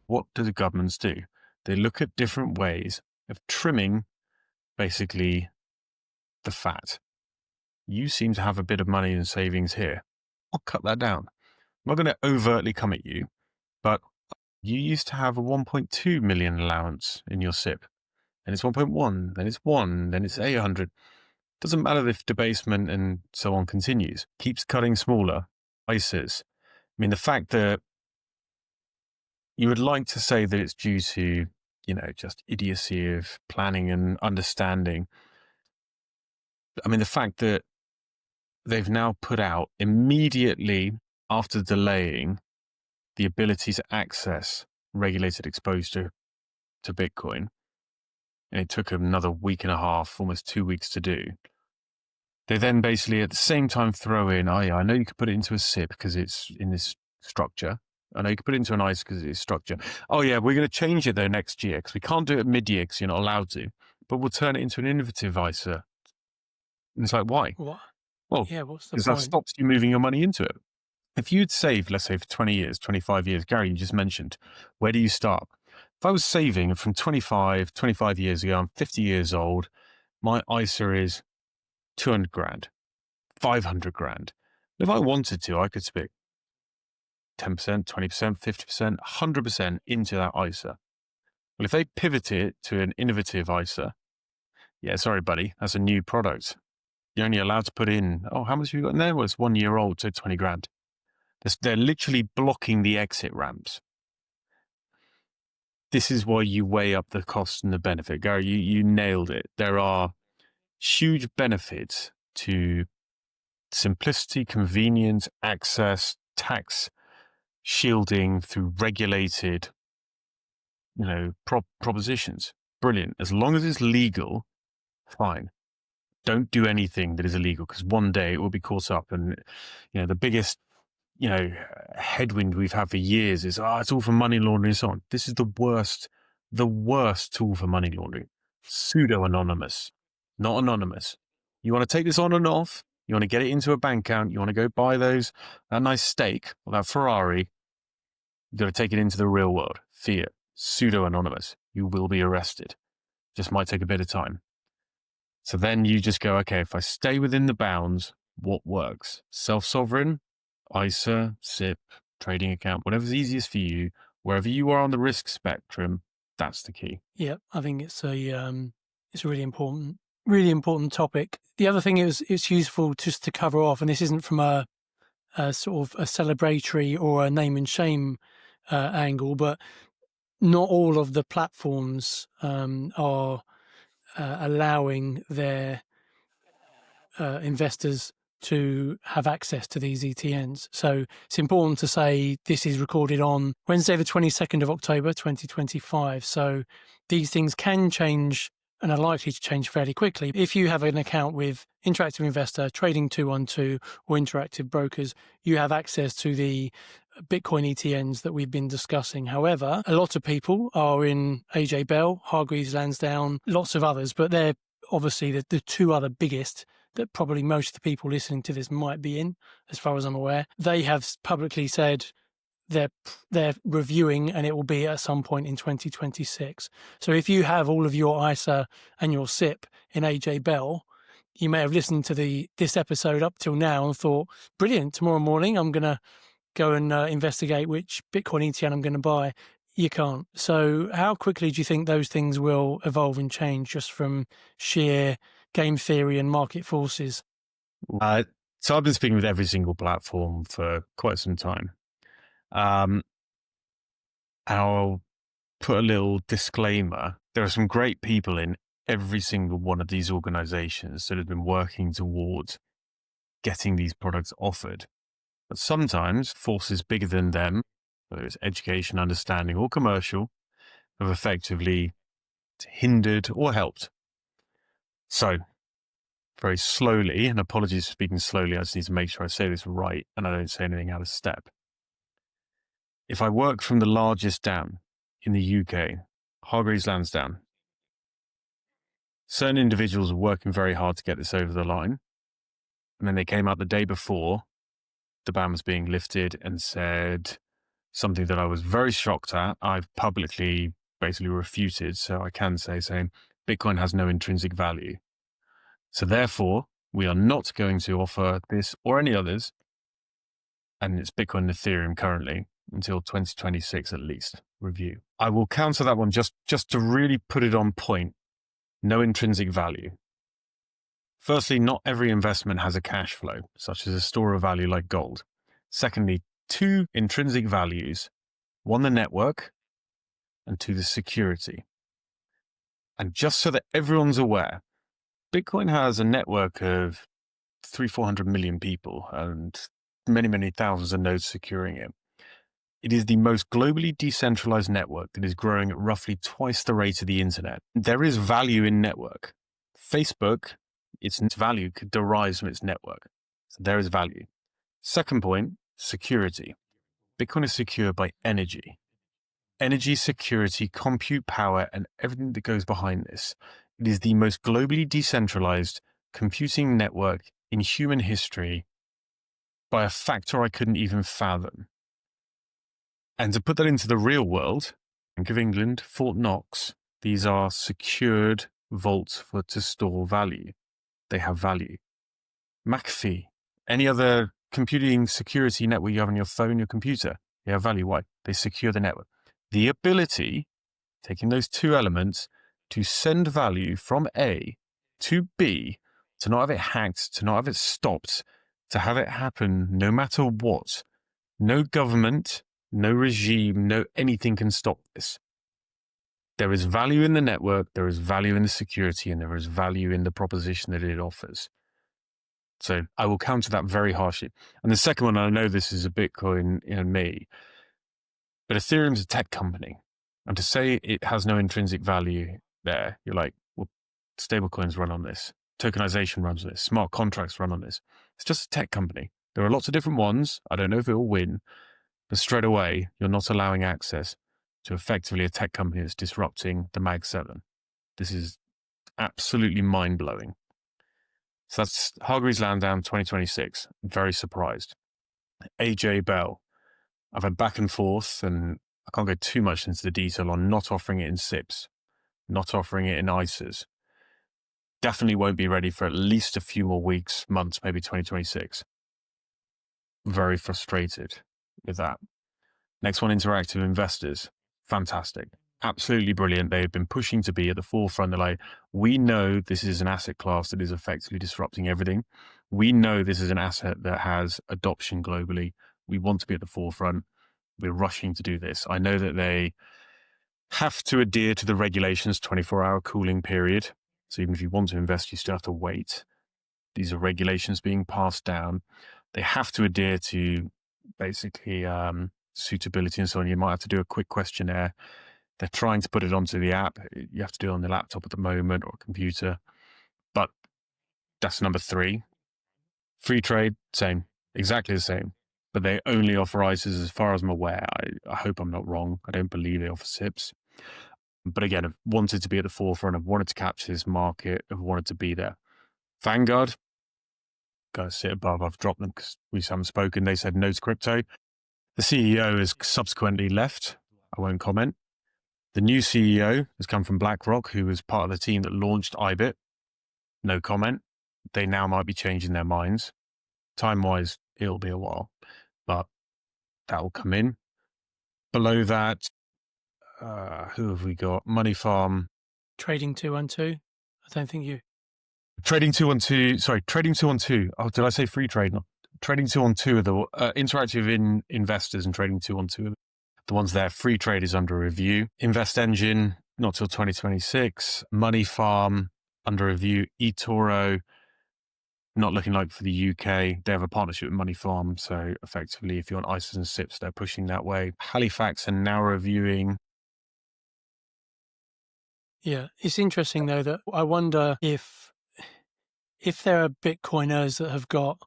What do the governments do? They look at different ways of trimming basically the fat. You seem to have a bit of money in savings here. I'll cut that down. I'm not going to overtly come at you, but you used to have a 1.2 million allowance in your SIP. And it's 1.1, then it's 1, then it's 800. Doesn't matter if debasement and so on continues. Keeps cutting smaller. ISAs. I mean, the fact that you would like to say that it's due to, just idiocy of planning and understanding. I mean, the fact that they've now put out immediately after delaying the ability to access regulated exposure to Bitcoin, and it took them another week and a half, almost 2 weeks to do. They then basically at the same time throw in, oh yeah, I know you could put it into a SIP because it's in this structure. I know you could put it into an ISA because it's structure. Oh yeah, we're going to change it though next year because we can't do it mid-year because you're not allowed to, but we'll turn it into an innovative ISA. And it's like, why? What? Well, yeah, what's the because point? that stops you moving your money into it. If you'd saved, let's say for 20 years, 25 years, Gary, you just mentioned, where do you start? If I was saving from 25 years ago, I'm 50 years old, my ISA is 200 grand, 500 grand. If I wanted to, I could stick 10%, 20%, 50%, 100% into that ISA. Well, if they pivot it to an innovative ISA, yeah, sorry, buddy, that's a new product. You're only allowed to put in, how much have you got in there? Well, it's 1 year old, so 20 grand. They're literally blocking the exit ramps. This is why you weigh up the cost and the benefit. Gary, you nailed it. There are huge benefits to simplicity, convenience, access, tax shielding through regulated, propositions. Brilliant. As long as it's legal, fine. Don't do anything that is illegal because one day it will be caught up. And, the biggest, headwind we've had for years is, it's all for money laundering and so on. This is the worst tool for money laundering. Pseudo-anonymous, not anonymous. You want to take this on and off. You want to get it into a bank account. You want to go buy that nice steak or that Ferrari. You've got to take it into the real world. Fiat, pseudo-anonymous. You will be arrested. Just might take a bit of time. So then you just go, okay, if I stay within the bounds, what works? Self-sovereign, ISA, SIP, trading account, whatever's easiest for you, wherever you are on the risk spectrum, that's the key. Yeah, I think it's a really important topic. The other thing is it's useful just to cover off, and this isn't from a sort of a celebratory or a name and shame angle, but not all of the platforms are allowing their investors to have access to these ETNs. So it's important to say this is recorded on Wednesday, the 22nd of October, 2025. So these things can change and are likely to change fairly quickly. If you have an account with Interactive Investor, Trading 212, or Interactive Brokers, you have access to the Bitcoin ETNs that we've been discussing. However, a lot of people are in AJ Bell, Hargreaves Lansdown, lots of others, but they're obviously the two other biggest that probably most of the people listening to this might be in, as far as I'm aware. They have publicly said they're reviewing, and it will be at some point in 2026. So if you have all of your ISA and your SIP in AJ Bell, you may have listened to this episode up till now and thought, brilliant, tomorrow morning I'm going to go and investigate which Bitcoin ETN I'm going to buy. You can't. So how quickly do you think those things will evolve and change just from sheer game theory and market forces? So I've been speaking with every single platform for quite some time. I'll put a little disclaimer. There are some great people in every single one of these organizations that have been working towards getting these products offered. But sometimes forces bigger than them, whether it's education, understanding, or commercial, have effectively hindered or helped. So very slowly, and apologies for speaking slowly, I just need to make sure I say this right and I don't say anything out of step. If I work from the largest down in the UK, Hargreaves Lansdown, certain individuals were working very hard to get this over the line. And then they came out the day before the ban was being lifted and said something that I was very shocked at. I've publicly basically refuted, so I can say, saying Bitcoin has no intrinsic value. So therefore, we are not going to offer this or any others, and it's Bitcoin and Ethereum currently, until 2026 at least, review. I will counter that one just to really put it on point. No intrinsic value. Firstly, not every investment has a cash flow, such as a store of value like gold. Secondly, two intrinsic values, one, the network, and two, the security. And just so that everyone's aware, Bitcoin has a network of 300-400 million people and many, many thousands of nodes securing it. It is the most globally decentralized network that is growing at roughly twice the rate of the internet. There is value in network. Facebook, its value derives from its network. So there is value. Second point, security. Bitcoin is secured by energy. Energy, security, compute power, and everything that goes behind this. It is the most globally decentralized computing network in human history by a factor I couldn't even fathom. And to put that into the real world, Bank of England, Fort Knox, these are secured vaults to store value. They have value. McAfee, any other computing security network you have on your phone, your computer, they have value. Why? They secure the network. The ability, taking those two elements, to send value from A to B, to not have it hacked, to not have it stopped, to have it happen no matter what. No government, no regime, no anything can stop this. There is value in the network, there is value in the security, and there is value in the proposition that it offers. So I will counter that very harshly. And the second one, I know this is a Bitcoin in me, but Ethereum is a tech company. And to say it has no intrinsic value there, you're like, well, stablecoins run on this. Tokenization runs on this. Smart contracts run on this. It's just a tech company. There are lots of different ones. I don't know if it will win, but straight away, you're not allowing access to effectively a tech company that's disrupting the Mag 7. This is absolutely mind-blowing. So that's Hargreaves Lansdown 2026. Very surprised. AJ Bell. I've had back and forth, and I can't go too much into the detail on not offering it in SIPs, not offering it in ISAs. Definitely won't be ready for at least a few more weeks, months, maybe 2026. Very frustrated with that. Next one, Interactive Investors. Fantastic. Absolutely brilliant. They have been pushing to be at the forefront. They're like, we know this is an asset class that is effectively disrupting everything. We know this is an asset that has adoption globally. We want to be at the forefront. We're rushing to do this. I know that they have to adhere to the regulations, 24-hour cooling period. So even if you want to invest, you still have to wait. These are regulations being passed down. They have to adhere to basically suitability and so on. You might have to do a quick questionnaire. They're trying to put it onto the app. You have to do it on the laptop at the moment or a computer. But that's number 3. Free trade, same, exactly the same. But they only offer ISAs as far as I'm aware. I hope I'm not wrong. I don't believe they offer SIPs. But again, I've wanted to be at the forefront. I've wanted to capture this market. I've wanted to be there. Vanguard, gotta sit above. I've dropped them because we just haven't spoken. They said no to crypto. The CEO has subsequently left. I won't comment. The new CEO has come from BlackRock, who was part of the team that launched IBIT. No comment. They now might be changing their minds. Time-wise, it'll be a while, but that will come in. Below that, who have we got? Money Farm. Trading 212. I don't think you. Trading 212. Sorry, Trading 212. Oh, did I say free trade? No. Trading 212 are the interactive investors, and Trading 212 are the ones there. Free trade is under review. Invest Engine, not till 2026. Money Farm, under review. eToro, not looking like for the UK. They have a partnership with Money Farm. So effectively, if you're on ISAs and SIPs, they're pushing that way. Halifax are now reviewing. Yeah, it's interesting though that I wonder if there are Bitcoiners that have got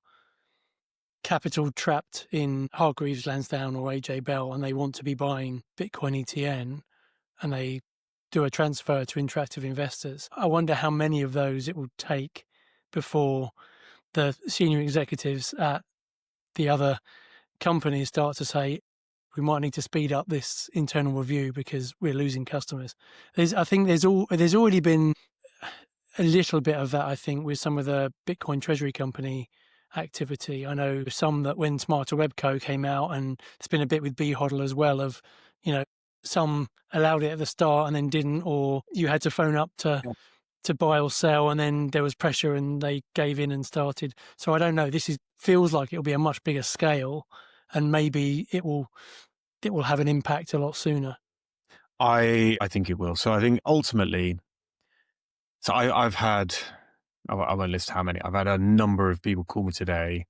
capital trapped in Hargreaves Lansdown or AJ Bell and they want to be buying Bitcoin ETN and they do a transfer to interactive investors. I wonder how many of those it will take before the senior executives at the other companies start to say, we might need to speed up this internal review because we're losing customers. I think there's already been a little bit of that, I think, with some of the Bitcoin Treasury Company activity. I know some that when Smarter Web Co came out, and it's been a bit with BHODL as well, of, some allowed it at the start and then didn't, or you had to phone up to buy or sell, and then there was pressure and they gave in and started. So I don't know. This feels like it'll be a much bigger scale, and maybe it will have an impact a lot sooner. I think it will. So I think ultimately, I've had, I won't list how many, I've had a number of people call me today,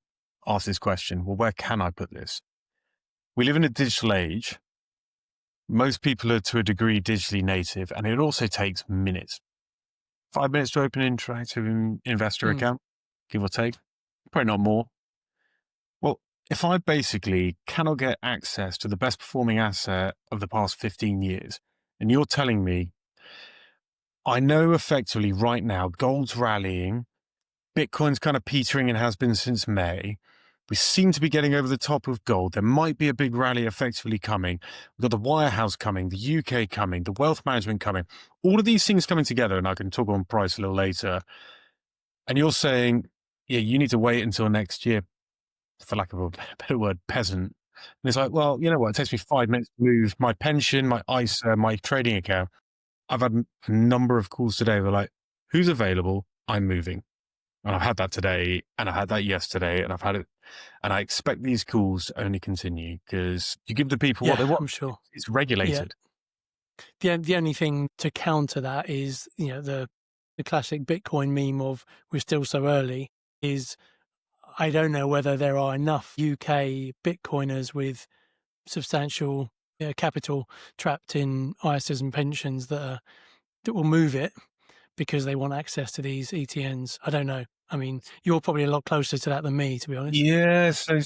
ask this question, well, where can I put this? We live in a digital age. Most people are to a degree digitally native, and it also takes minutes. 5 minutes to open an interactive investor account, give or take, probably not more. Well, if I basically cannot get access to the best performing asset of the past 15 years, and you're telling me, I know effectively right now, gold's rallying, Bitcoin's kind of petering and has been since May. We seem to be getting over the top of gold. There might be a big rally effectively coming. We've got the Wirehouse coming, the UK coming, the wealth management coming, all of these things coming together, and I can talk on price a little later. And you're saying, yeah, you need to wait until next year, for lack of a better word, peasant. And it's like, well, you know what? It takes me 5 minutes to move my pension, my ISA, my trading account. I've had a number of calls today. They're like, who's available? I'm moving. And I've had that today, and I had that yesterday, and I've had it. And I expect these calls to only continue because you give the people what they want. I'm sure. It's regulated. Yeah. The only thing to counter that is, the classic Bitcoin meme of we're still so early is I don't know whether there are enough UK Bitcoiners with substantial capital trapped in ISAs and pensions that will move it because they want access to these ETNs. I don't know. I mean, you're probably a lot closer to that than me, to be honest. Yeah. So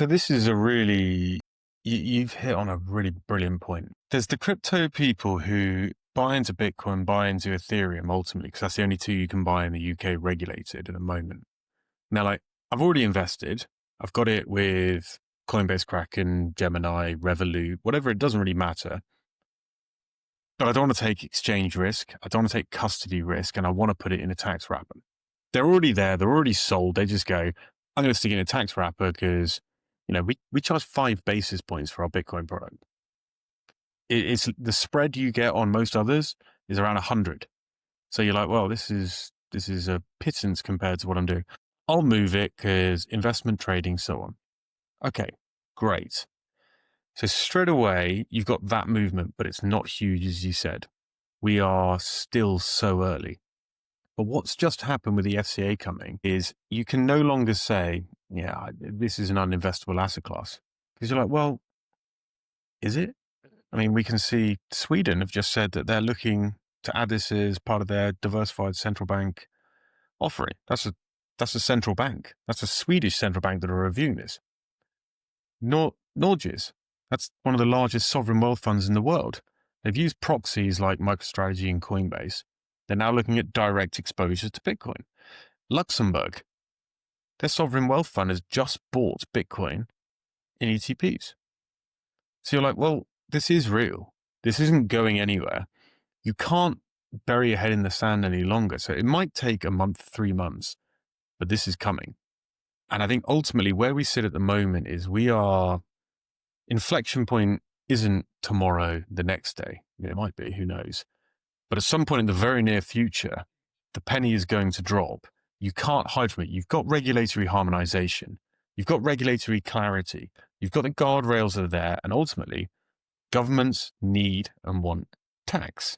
this is a really, you've hit on a really brilliant point. There's the crypto people who buy into Bitcoin, buy into Ethereum ultimately, because that's the only two you can buy in the UK regulated at the moment. Now, like, I've already invested. I've got it with Coinbase, Kraken, Gemini, Revolut, whatever. It doesn't really matter. But I don't want to take exchange risk. I don't want to take custody risk, and I want to put it in a tax wrapper. They're already there. They're already sold. They just go, I'm going to stick it in a tax wrapper because, we charge 5 basis points for our Bitcoin product. It's the spread you get on most others is around 100. So you're like, well, this is a pittance compared to what I'm doing. I'll move it because investment trading, so on. Okay, great. So straight away, you've got that movement, but it's not huge, as you said. We are still so early. But what's just happened with the FCA coming is you can no longer say, yeah, this is an uninvestable asset class. Because you're like, well, is it? I mean, we can see Sweden have just said that they're looking to add this as part of their diversified central bank offering. That's a central bank. That's a Swedish central bank that are reviewing this. Norges, that's one of the largest sovereign wealth funds in the world. They've used proxies like MicroStrategy and Coinbase. They're now looking at direct exposure to Bitcoin. Luxembourg, their sovereign wealth fund has just bought Bitcoin in ETPs. So you're like, well, this is real. This isn't going anywhere. You can't bury your head in the sand any longer. So it might take a month, 3 months, but this is coming. And I think ultimately where we sit at the moment is inflection point isn't tomorrow, the next day. It might be, who knows? But at some point in the very near future, the penny is going to drop. You can't hide from it. You've got regulatory harmonization. You've got regulatory clarity. You've got the guardrails that are there. And ultimately, governments need and want tax.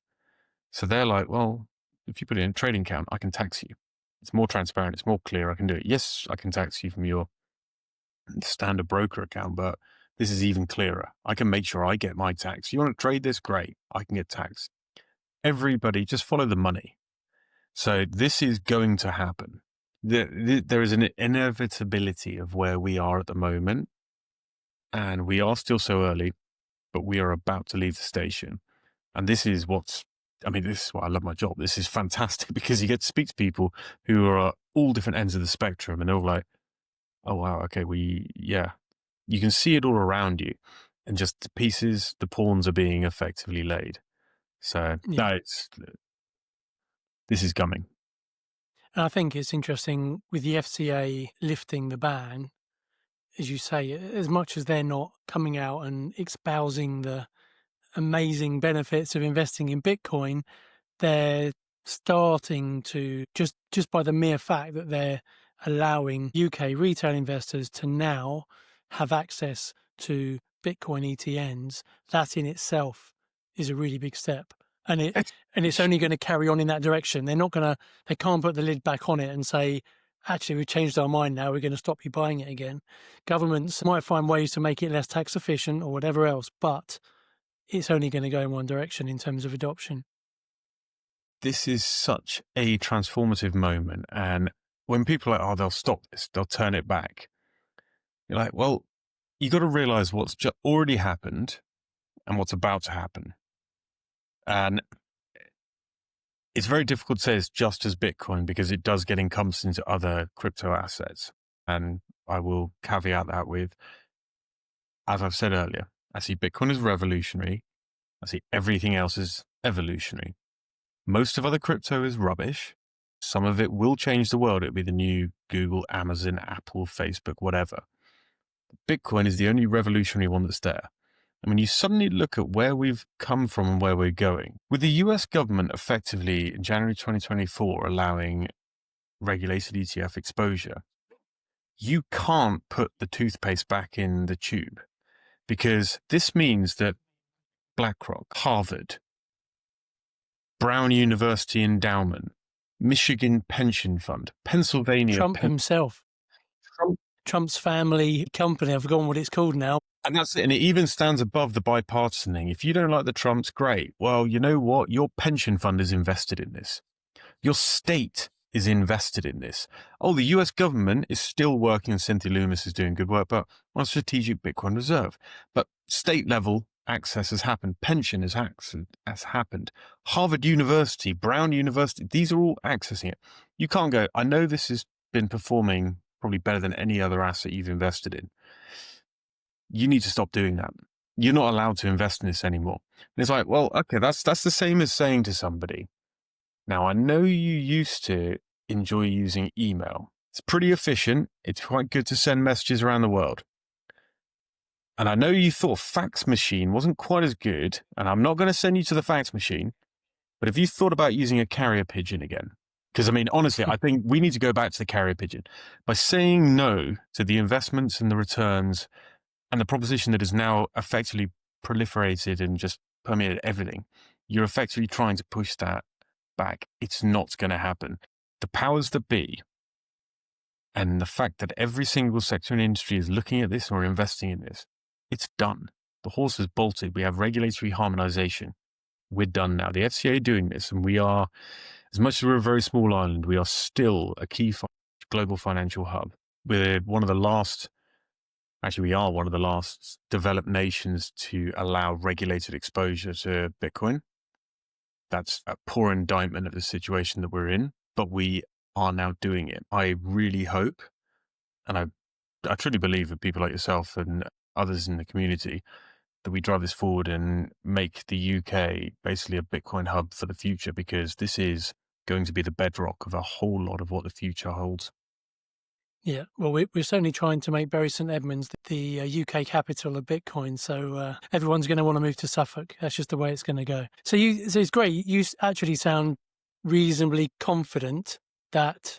So they're like, well, if you put it in a trading account, I can tax you. It's more transparent. It's more clear. I can do it. Yes, I can tax you from your standard broker account, but this is even clearer. I can make sure I get my tax. You want to trade this? Great. I can get taxed. Everybody just follow the money. So this is going to happen. There is an inevitability of where we are at the moment. And we are still so early, but we are about to leave the station. And this is this is why I love my job. This is fantastic because you get to speak to people who are at all different ends of the spectrum and they're all like, oh, wow, okay, you can see it all around you and just the pawns are being effectively laid. So this is coming. And I think it's interesting with the FCA lifting the ban, as you say, as much as they're not coming out and espousing the amazing benefits of investing in Bitcoin, they're starting to just by the mere fact that they're allowing UK retail investors to now have access to Bitcoin ETNs, that in itself is a really big step. And it's only going to carry on in that direction. They can't put the lid back on it and say, actually, we've changed our mind now, we're going to stop you buying it again. Governments might find ways to make it less tax efficient or whatever else, but it's only going to go in one direction in terms of adoption. This is such a transformative moment. And when people are like, oh, they'll stop this, they'll turn it back. You're like, well, you got to realize what's already happened and what's about to happen. And it's very difficult to say it's just as Bitcoin because it does get encompassed into other crypto assets. And I will caveat that with, as I've said earlier, I see Bitcoin as revolutionary. I see everything else as evolutionary. Most of other crypto is rubbish. Some of it will change the world. It'll be the new Google, Amazon, Apple, Facebook, whatever. Bitcoin is the only revolutionary one that's there. And when you suddenly look at where we've come from and where we're going, with the US government effectively in January 2024 allowing regulated ETF exposure, you can't put the toothpaste back in the tube because this means that BlackRock, Harvard, Brown University Endowment, Michigan Pension Fund, Pennsylvania. Trump himself. Trump's family company. I've forgotten what it's called now. And that's it. And it even stands above the bipartisan thing. If you don't like the Trumps, great. Well, you know what? Your pension fund is invested in this. Your state is invested in this. Oh, the US government is still working and Cynthia Loomis is doing good work, but on strategic Bitcoin reserve. But state level access has happened. Pension has happened. Harvard University, Brown University, these are all accessing it. You can't go, I know this has been performing probably better than any other asset you've invested in. You need to stop doing that. You're not allowed to invest in this anymore. And it's like, well, okay, that's the same as saying to somebody, now I know you used to enjoy using email. It's pretty efficient. It's quite good to send messages around the world. And I know you thought fax machine wasn't quite as good, and I'm not going to send you to the fax machine, but have you thought about using a carrier pigeon again? Because, I mean, honestly, I think we need to go back to the carrier pigeon. By saying no to the investments and the returns and the proposition that has now effectively proliferated and just permeated everything, you're effectively trying to push that back. It's not going to happen. The powers that be, and the fact that every single sector and industry is looking at this or investing in this, it's done. The horse has bolted. We have regulatory harmonization. We're done now. The FCA are doing this, and we are, as much as we're a very small island, we are still a key global financial hub. We're one of the last, actually, we are one of the last developed nations to allow regulated exposure to Bitcoin. That's a poor indictment of the situation that we're in, but we are now doing it. I really hope, and I truly believe that people like yourself and others in the community, that we drive this forward and make the UK basically a Bitcoin hub for the future, because this is going to be the bedrock of a whole lot of what the future holds. Yeah, well, we're certainly trying to make Bury St Edmunds the UK capital of Bitcoin. So everyone's going to want to move to Suffolk. That's just the way it's going to go. So it's great. You actually sound reasonably confident that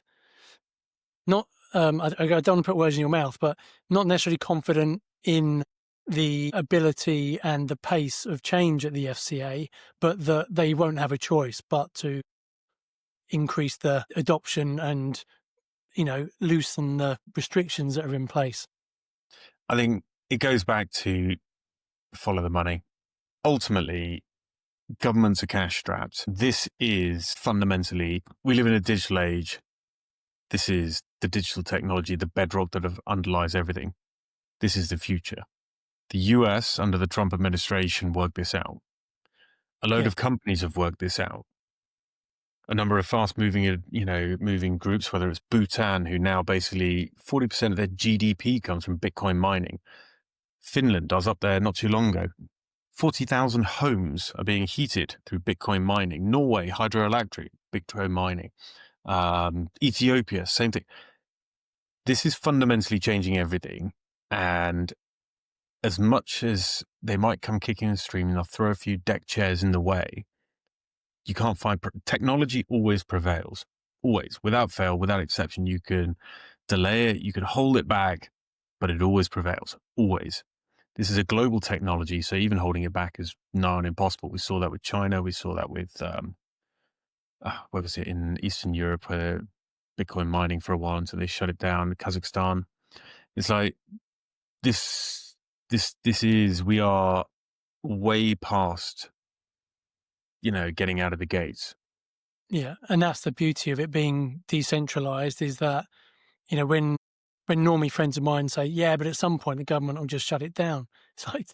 not. I don't want to put words in your mouth, but not necessarily confident in the ability and the pace of change at the FCA, but that they won't have a choice but to increase the adoption and loosen the restrictions that are in place. I think it goes back to follow the money. Ultimately, governments are cash strapped. This is fundamentally, we live in a digital age. This is the digital technology, the bedrock that underlies everything. This is the future. The US under the Trump administration worked this out. A load of companies have worked this out. A number of fast-moving, moving groups, whether it's Bhutan, who now basically 40% of their GDP comes from Bitcoin mining. Finland, I was up there not too long ago. 40,000 homes are being heated through Bitcoin mining. Norway, hydroelectric, Bitcoin mining. Ethiopia, same thing. This is fundamentally changing everything. And as much as they might come kicking and screaming, they'll throw a few deck chairs in the way. You can't find technology always prevails, always, without fail, without exception. You can delay it, you can hold it back, but it always prevails, always. This is a global technology, so even holding it back is nigh on impossible. We saw that with China. We saw that with, what was it, in Eastern Europe, where Bitcoin mining for a while until they shut it down. Kazakhstan. It's like this is, we are way past, getting out of the gates. Yeah, and that's the beauty of it being decentralized, is that, when normally friends of mine say, yeah, but at some point the government will just shut it down. It's like,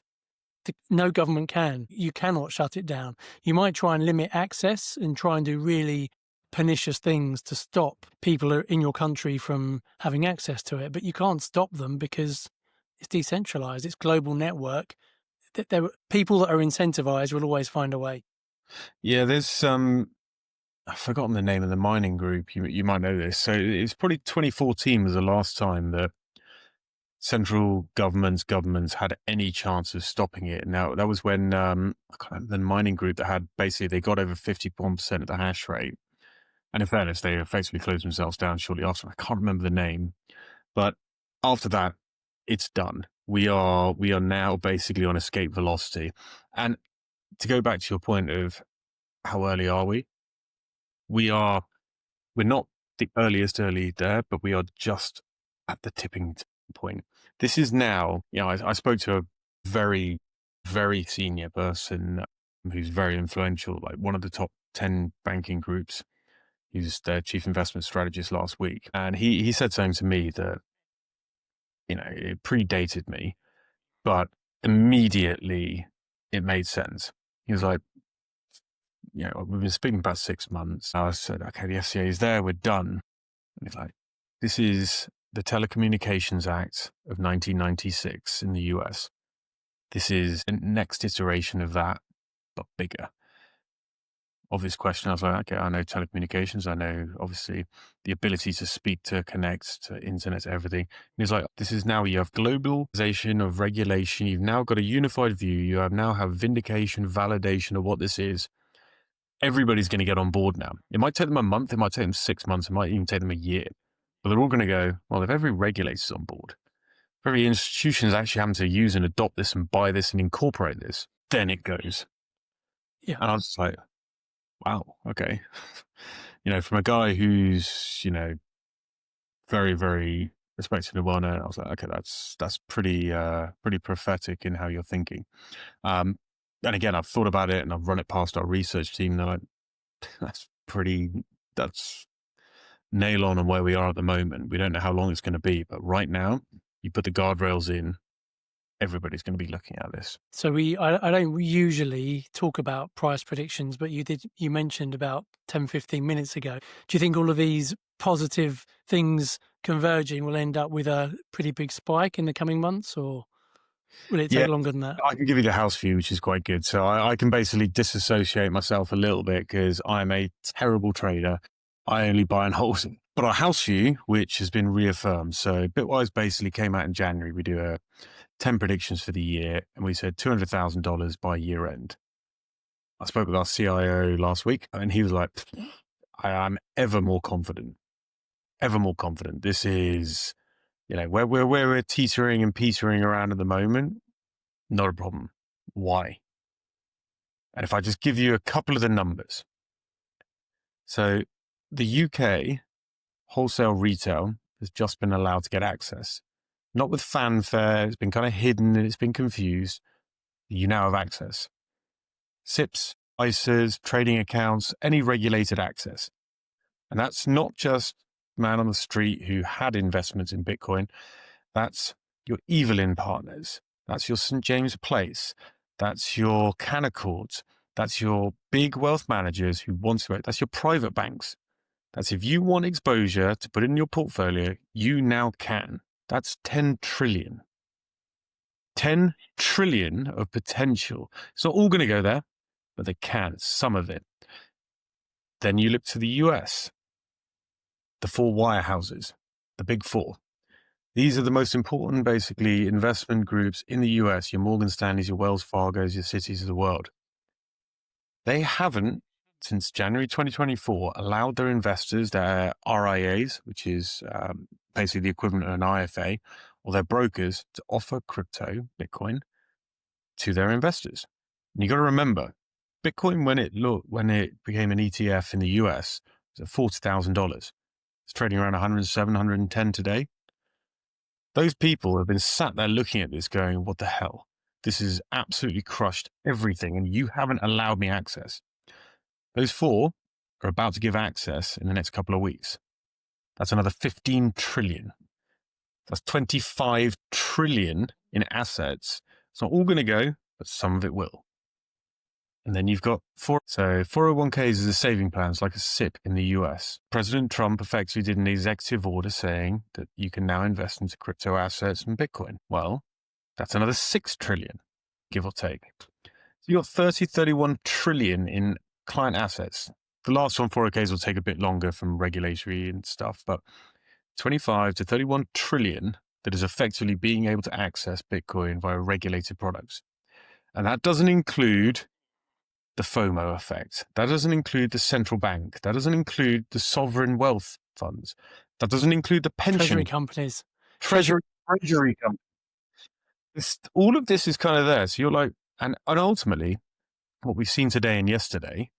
no government can. You cannot shut it down. You might try and limit access and try and do really pernicious things to stop people in your country from having access to it, but you can't stop them because it's decentralized. It's global network. There people that are incentivized will always find a way. Yeah, there's I've forgotten the name of the mining group. You might know this. So it's probably 2014 was the last time that central governments had any chance of stopping it. Now, that was when I can't remember the mining group that had basically, they got over 51% of the hash rate. And in fairness, they effectively closed themselves down shortly after. I can't remember the name. But after that, it's done. We are now basically on escape velocity. And to go back to your point of how early are we? We're not the earliest early there, but we are just at the tipping point. This is now, I spoke to a very, very senior person who's very influential, like one of the top 10 banking groups. He's their chief investment strategist last week. And he said something to me that, it predated me, but immediately it made sense. He was like, we've been speaking about 6 months. I said, okay, the FCA is there, we're done. And he's like, this is the Telecommunications Act of 1996 in the US. This is the next iteration of that, but bigger. Obvious question. I was like, okay, I know telecommunications. I know, obviously, the ability to speak, to connect, to internet, to everything. And he's like, this is now, you have globalization of regulation. You've now got a unified view. You now have vindication, validation of what this is. everybody's going to get on board now. It might take them a month, it might take them 6 months, it might even take them a year. But they're all going to go, well, if every regulator's on board, if every institution is actually having to use and adopt this and buy this and incorporate this, then it goes. Yeah. And I was just like, wow, okay. From a guy who's, very, very respected and well known, I was like, okay, that's pretty prophetic in how you're thinking. And again, I've thought about it and I've run it past our research team. They're like, that's nail on where we are at the moment. We don't know how long it's going to be, but right now, you put the guardrails in, everybody's going to be looking at this. So I don't usually talk about price predictions, but you mentioned about 10, 15 minutes ago. Do you think all of these positive things converging will end up with a pretty big spike in the coming months, or will it take longer than that? I can give you the house view, which is quite good. So I can basically disassociate myself a little bit because I'm a terrible trader. I only buy and hold. But our house view, which has been reaffirmed. So Bitwise basically came out in January. We do 10 predictions for the year, and we said $200,000 by year end. I spoke with our CIO last week, and he was like, I'm ever more confident. This is, where we're teetering and petering around at the moment, not a problem. Why? And if I just give you a couple of the numbers. So the UK wholesale retail has just been allowed to get access. Not with fanfare, it's been kind of hidden and it's been confused. You now have access. SIPs, ISAs, trading accounts, any regulated access. And that's not just man on the street who had investments in Bitcoin. That's your Evelyn partners. That's your St. James Place. That's your Canacords. That's your big wealth managers who want to. That's your private banks. That's if you want exposure to put it in your portfolio, you now can. That's 10 trillion. 10 trillion of potential. It's not all going to go there, but they can, some of it. Then you look to the US, the 4 wirehouses, the big 4. These are the most important, basically, investment groups in the US, your Morgan Stanleys, your Wells Fargos, your Cities of the world. They haven't, since January 2024, allowed their investors, their RIAs, which is basically the equivalent of an IFA, or their brokers, to offer crypto, Bitcoin, to their investors. And you got to remember, Bitcoin, when it became an ETF in the US, was at $40,000. It's trading around 107, 110 today. Those people have been sat there looking at this going, what the hell? This has absolutely crushed everything, and you haven't allowed me access. Those 4 are about to give access in the next couple of weeks. That's another 15 trillion. That's 25 trillion in assets. It's not all going to go, but some of it will. And then you've got 401ks is a saving plan. It's like a SIP in the US. President Trump effectively did an executive order saying that you can now invest into crypto assets and Bitcoin. Well, that's another 6 trillion, give or take. So you've got 31 trillion in client assets. The last one, 401ks, will take a bit longer from regulatory and stuff, but 25 to 31 trillion that is effectively being able to access Bitcoin via regulated products. And that doesn't include the FOMO effect. That doesn't include the central bank. That doesn't include the sovereign wealth funds. That doesn't include the pension. Treasury companies. Treasury companies. All of this is kind of there. So you're like, and ultimately, what we've seen today and yesterday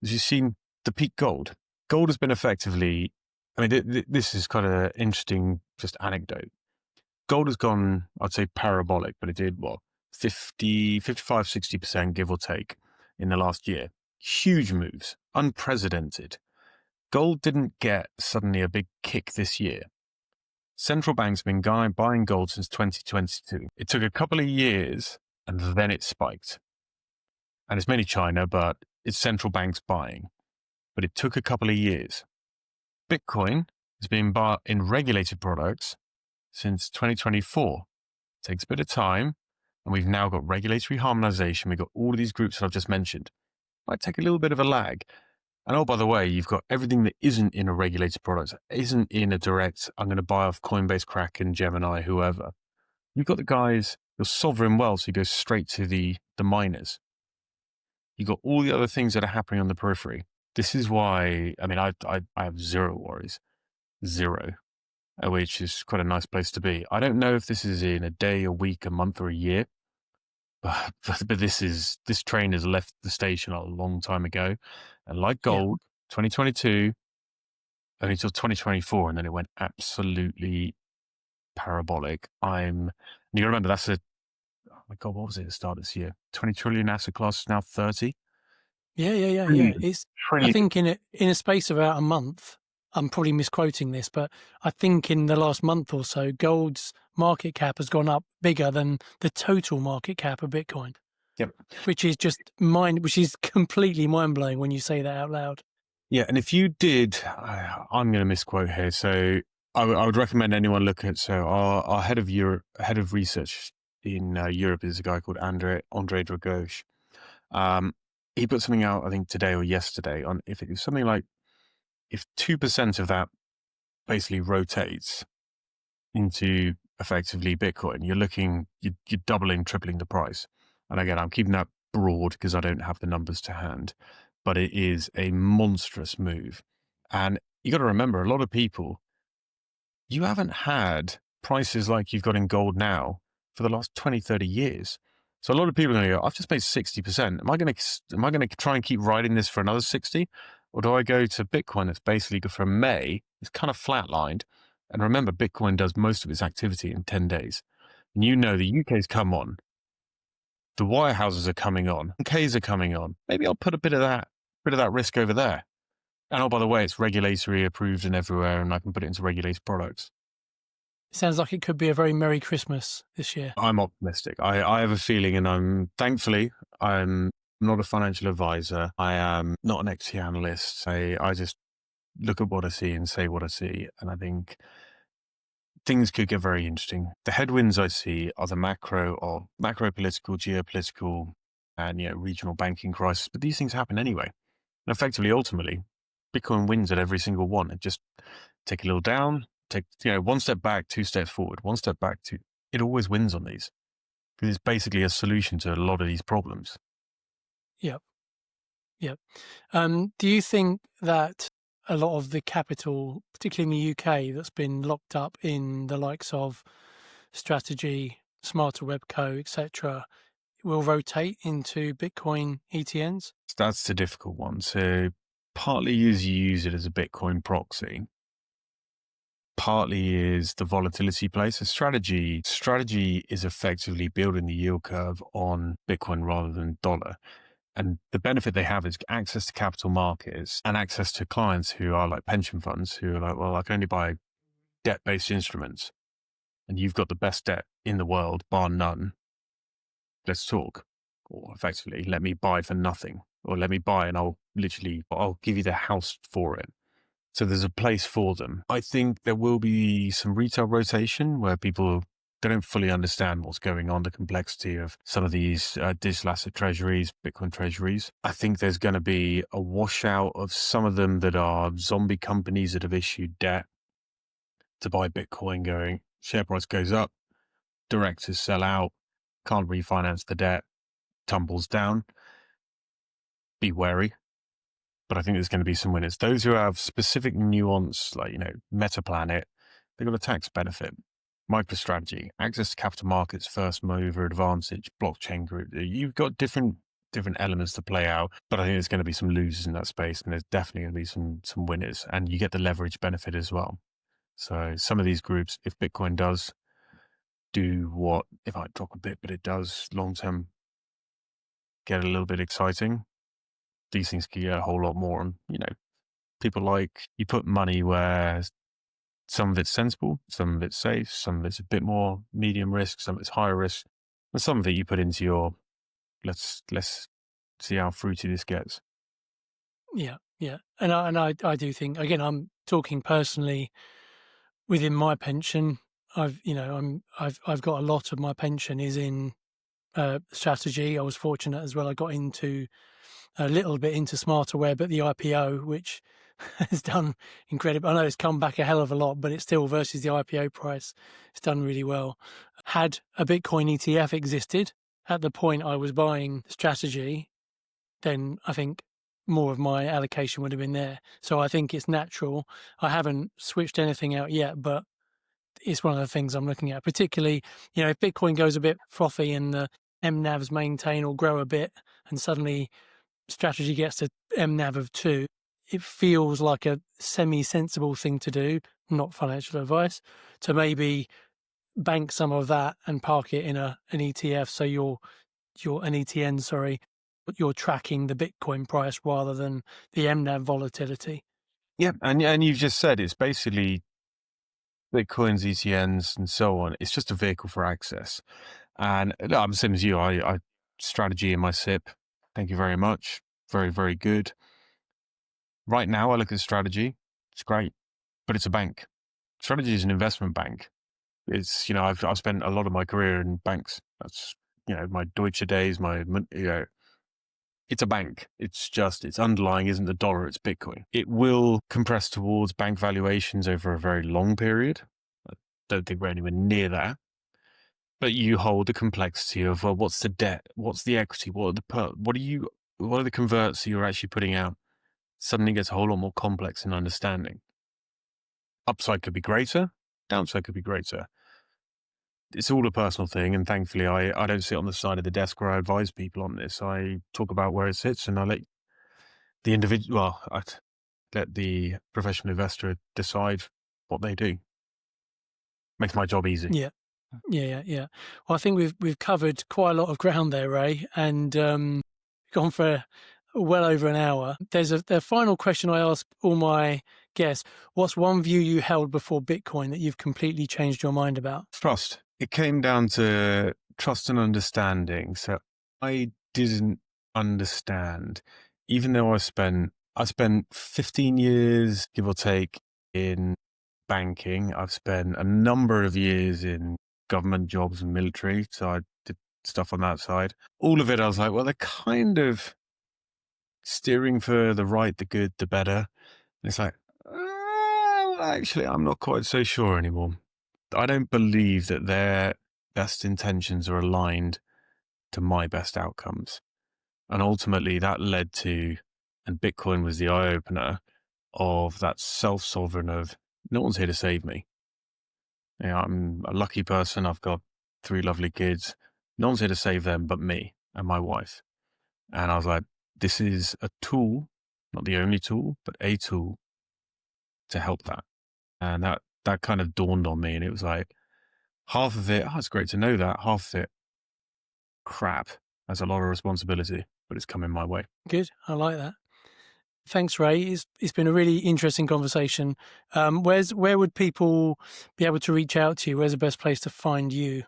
is you've seen the peak gold. Gold has been effectively, this is kind of an interesting just anecdote. Gold has gone, I'd say parabolic, but it did 55, 60%, give or take, in the last year. Huge moves, unprecedented. Gold didn't get suddenly a big kick this year. Central banks have been buying gold since 2022. It took a couple of years and then it spiked. And it's mainly China, but it's central banks buying. But it took a couple of years. Bitcoin has been bought in regulated products since 2024. It takes a bit of time, and we've now got regulatory harmonization. We've got all of these groups that I've just mentioned. Might take a little bit of a lag. And oh, by the way, you've got everything that isn't in a regulated product, isn't in a direct, I'm going to buy off Coinbase, Kraken, Gemini, whoever. You've got the guys, your sovereign wealth, who goes straight to the miners. You've got all the other things that are happening on the periphery. This is why, I mean, I have zero worries, zero, which is quite a nice place to be. I don't know if this is in a day, a week, a month, or a year, but this train has left the station a long time ago. And like Yeah. gold, 2022, only till 2024, and then it went absolutely parabolic. You remember that's oh my God, what was it at the start of this year? 20 trillion asset class is now 30. Yeah. It's, I Trillion. think in a space of about a month, I'm probably misquoting this, but I think in the last month or so, gold's market cap has gone up bigger than the total market cap of Bitcoin, Yep. which is which is completely mind blowing when you say that out loud. Yeah, and if you did, I'm going to misquote here. So I would recommend anyone look at. So our head of Europe, head of research in Europe is a guy called Andre Dragos. He put something out, I think today or yesterday, on if it was something like if 2% of that basically rotates into effectively Bitcoin, you're doubling, tripling the price. And again, I'm keeping that broad because I don't have the numbers to hand, but it is a monstrous move. And you got to remember, a lot of people, you haven't had prices like you've got in gold now for the last 20, 30 years. So a lot of people are going to go, I've just made 60%. Am I going to try and keep riding this for another 60? Or do I go to Bitcoin that's basically from May, it's kind of flatlined. And remember, Bitcoin does most of its activity in 10 days. And you know the UK's come on, the wirehouses are coming on, Ks are coming on. Maybe I'll put a bit of that risk over there. And oh, by the way, it's regulatory approved and everywhere, and I can put it into regulated products. It sounds like it could be a very Merry Christmas this year. I'm optimistic. I have a feeling, and I'm not a financial advisor. I am not an equity analyst. I just look at what I see and say what I see. And I think things could get very interesting. The headwinds I see are the macro political, geopolitical, and regional banking crisis. But these things happen anyway. And effectively, ultimately, Bitcoin wins at every single one. It just take a little down, take one step back, two steps forward, one step back, two. It always wins on these because it's basically a solution to a lot of these problems. Yep. Do you think that a lot of the capital, particularly in the UK, that's been locked up in the likes of Strategy, Smarter Web Co, etc., will rotate into Bitcoin ETNs? That's the difficult one. So partly you use it as a Bitcoin proxy. Partly is the volatility play. So strategy is effectively building the yield curve on Bitcoin rather than dollar. And the benefit they have is access to capital markets and access to clients who are like pension funds who are like, well, I can only buy debt-based instruments. And you've got the best debt in the world, bar none. Let's talk. Or effectively, let me buy for nothing. Or let me buy and I'll give you the house for it. So there's a place for them. I think there will be some retail rotation where people they don't fully understand what's going on, the complexity of some of these digital asset treasuries, Bitcoin treasuries. I think there's going to be a washout of some of them that are zombie companies that have issued debt to buy Bitcoin going, share price goes up, directors sell out, can't refinance the debt, tumbles down. Be wary. But I think there's going to be some winners. Those who have specific nuance, like, MetaPlanet, they've got a tax benefit. MicroStrategy, access to capital markets, first mover advantage, blockchain group. You've got different elements to play out, but I think there's going to be some losers in that space, and there's definitely going to be some winners, and you get the leverage benefit as well. So some of these groups, if Bitcoin does do what, it might drop a bit, but it does long term get a little bit exciting. These things can get a whole lot more. And, people like you put money where some of it's sensible, some of it's safe, some of it's a bit more medium risk, some of it's higher risk, and some of it you put into your let's see how fruity this gets. Yeah. And I do think, again, I'm talking personally within my pension. I've got a lot of my pension is in Strategy. I was fortunate as well. I got into a little bit into Smarter Web at the IPO, which has done incredible. I know it's come back a hell of a lot, but it's still versus the IPO price, it's done really well. Had a Bitcoin ETF existed at the point I was buying Strategy then I think more of my allocation would have been there. So I think it's natural. I haven't switched anything out yet, but it's one of the things I'm looking at, particularly, if Bitcoin goes a bit frothy and the MNAVs maintain or grow a bit, and suddenly strategy gets to MNAV of 2, it feels like a semi-sensible thing to do, not financial advice, to maybe bank some of that and park it in an ETF. So you're an ETN, sorry, but you're tracking the Bitcoin price rather than the MNAV volatility. Yeah, and you've just said it's basically Bitcoins, ETNs, and so on. It's just a vehicle for access. And I'm the same as you. I strategy in my SIP. Thank you very much. Very, very good. Right now, I look at strategy. It's great, but it's a bank. Strategy is an investment bank. It's, I've spent a lot of my career in banks. That's, my Deutsche days, it's a bank. It's just, its underlying isn't the dollar, it's Bitcoin. It will compress towards bank valuations over a very long period. I don't think we're anywhere near that. But you hold the complexity of, well, what's the debt? What's the equity? What are the converts that you're actually putting out? Suddenly gets a whole lot more complex in understanding. Upside could be greater, downside could be greater. It's all a personal thing, and thankfully I don't sit on the side of the desk where I advise people on this. I talk about where it sits, and I let the professional investor decide what they do. Makes my job easy. Yeah. Well, I think we've covered quite a lot of ground there, Ray, and gone for well over an hour. There's a final question I ask all my guests. What's one view you held before Bitcoin that you've completely changed your mind about? Trust. It came down to trust and understanding. So I didn't understand, even though I spent 15 years, give or take, in banking. I've spent a number of years in government jobs and military. So I did stuff on that side. All of it, I was like, well, they're kind of steering for the right, the good, the better. And it's like, well, actually, I'm not quite so sure anymore. I don't believe that their best intentions are aligned to my best outcomes. And ultimately that led to, and Bitcoin was the eye-opener of that self-sovereign of, no one's here to save me. I'm a lucky person. I've got 3 lovely kids. No one's here to save them but me and my wife. And I was like, this is a tool, not the only tool, but a tool to help that. And that kind of dawned on me, and it was like, half of it, it's great to know that. Half of it, crap. That's a lot of responsibility, but it's coming my way. Good. I like that. Thanks, Ray. It's been a really interesting conversation. Where would people be able to reach out to you? Where's the best place to find you?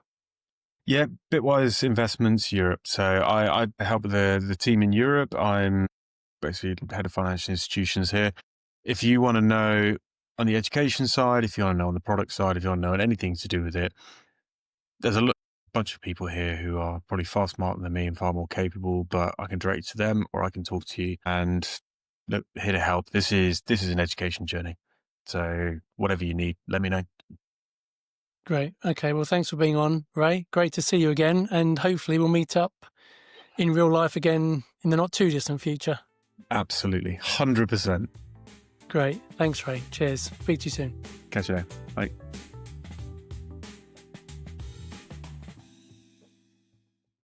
Yeah, Bitwise Investments Europe. So I help the team in Europe. I'm basically head of financial institutions here. If you want to know on the education side, if you want to know on the product side, if you want to know anything to do with it, there's a bunch of people here who are probably far smarter than me and far more capable, but I can direct you to them, or I can talk to you, and look, here to help. This is an education journey. So whatever you need, let me know. Great. Okay. Well, thanks for being on, Ray. Great to see you again. And hopefully we'll meet up in real life again in the not too distant future. Absolutely. 100%. Great. Thanks, Ray. Cheers. Speak to you soon. Catch you there. Bye.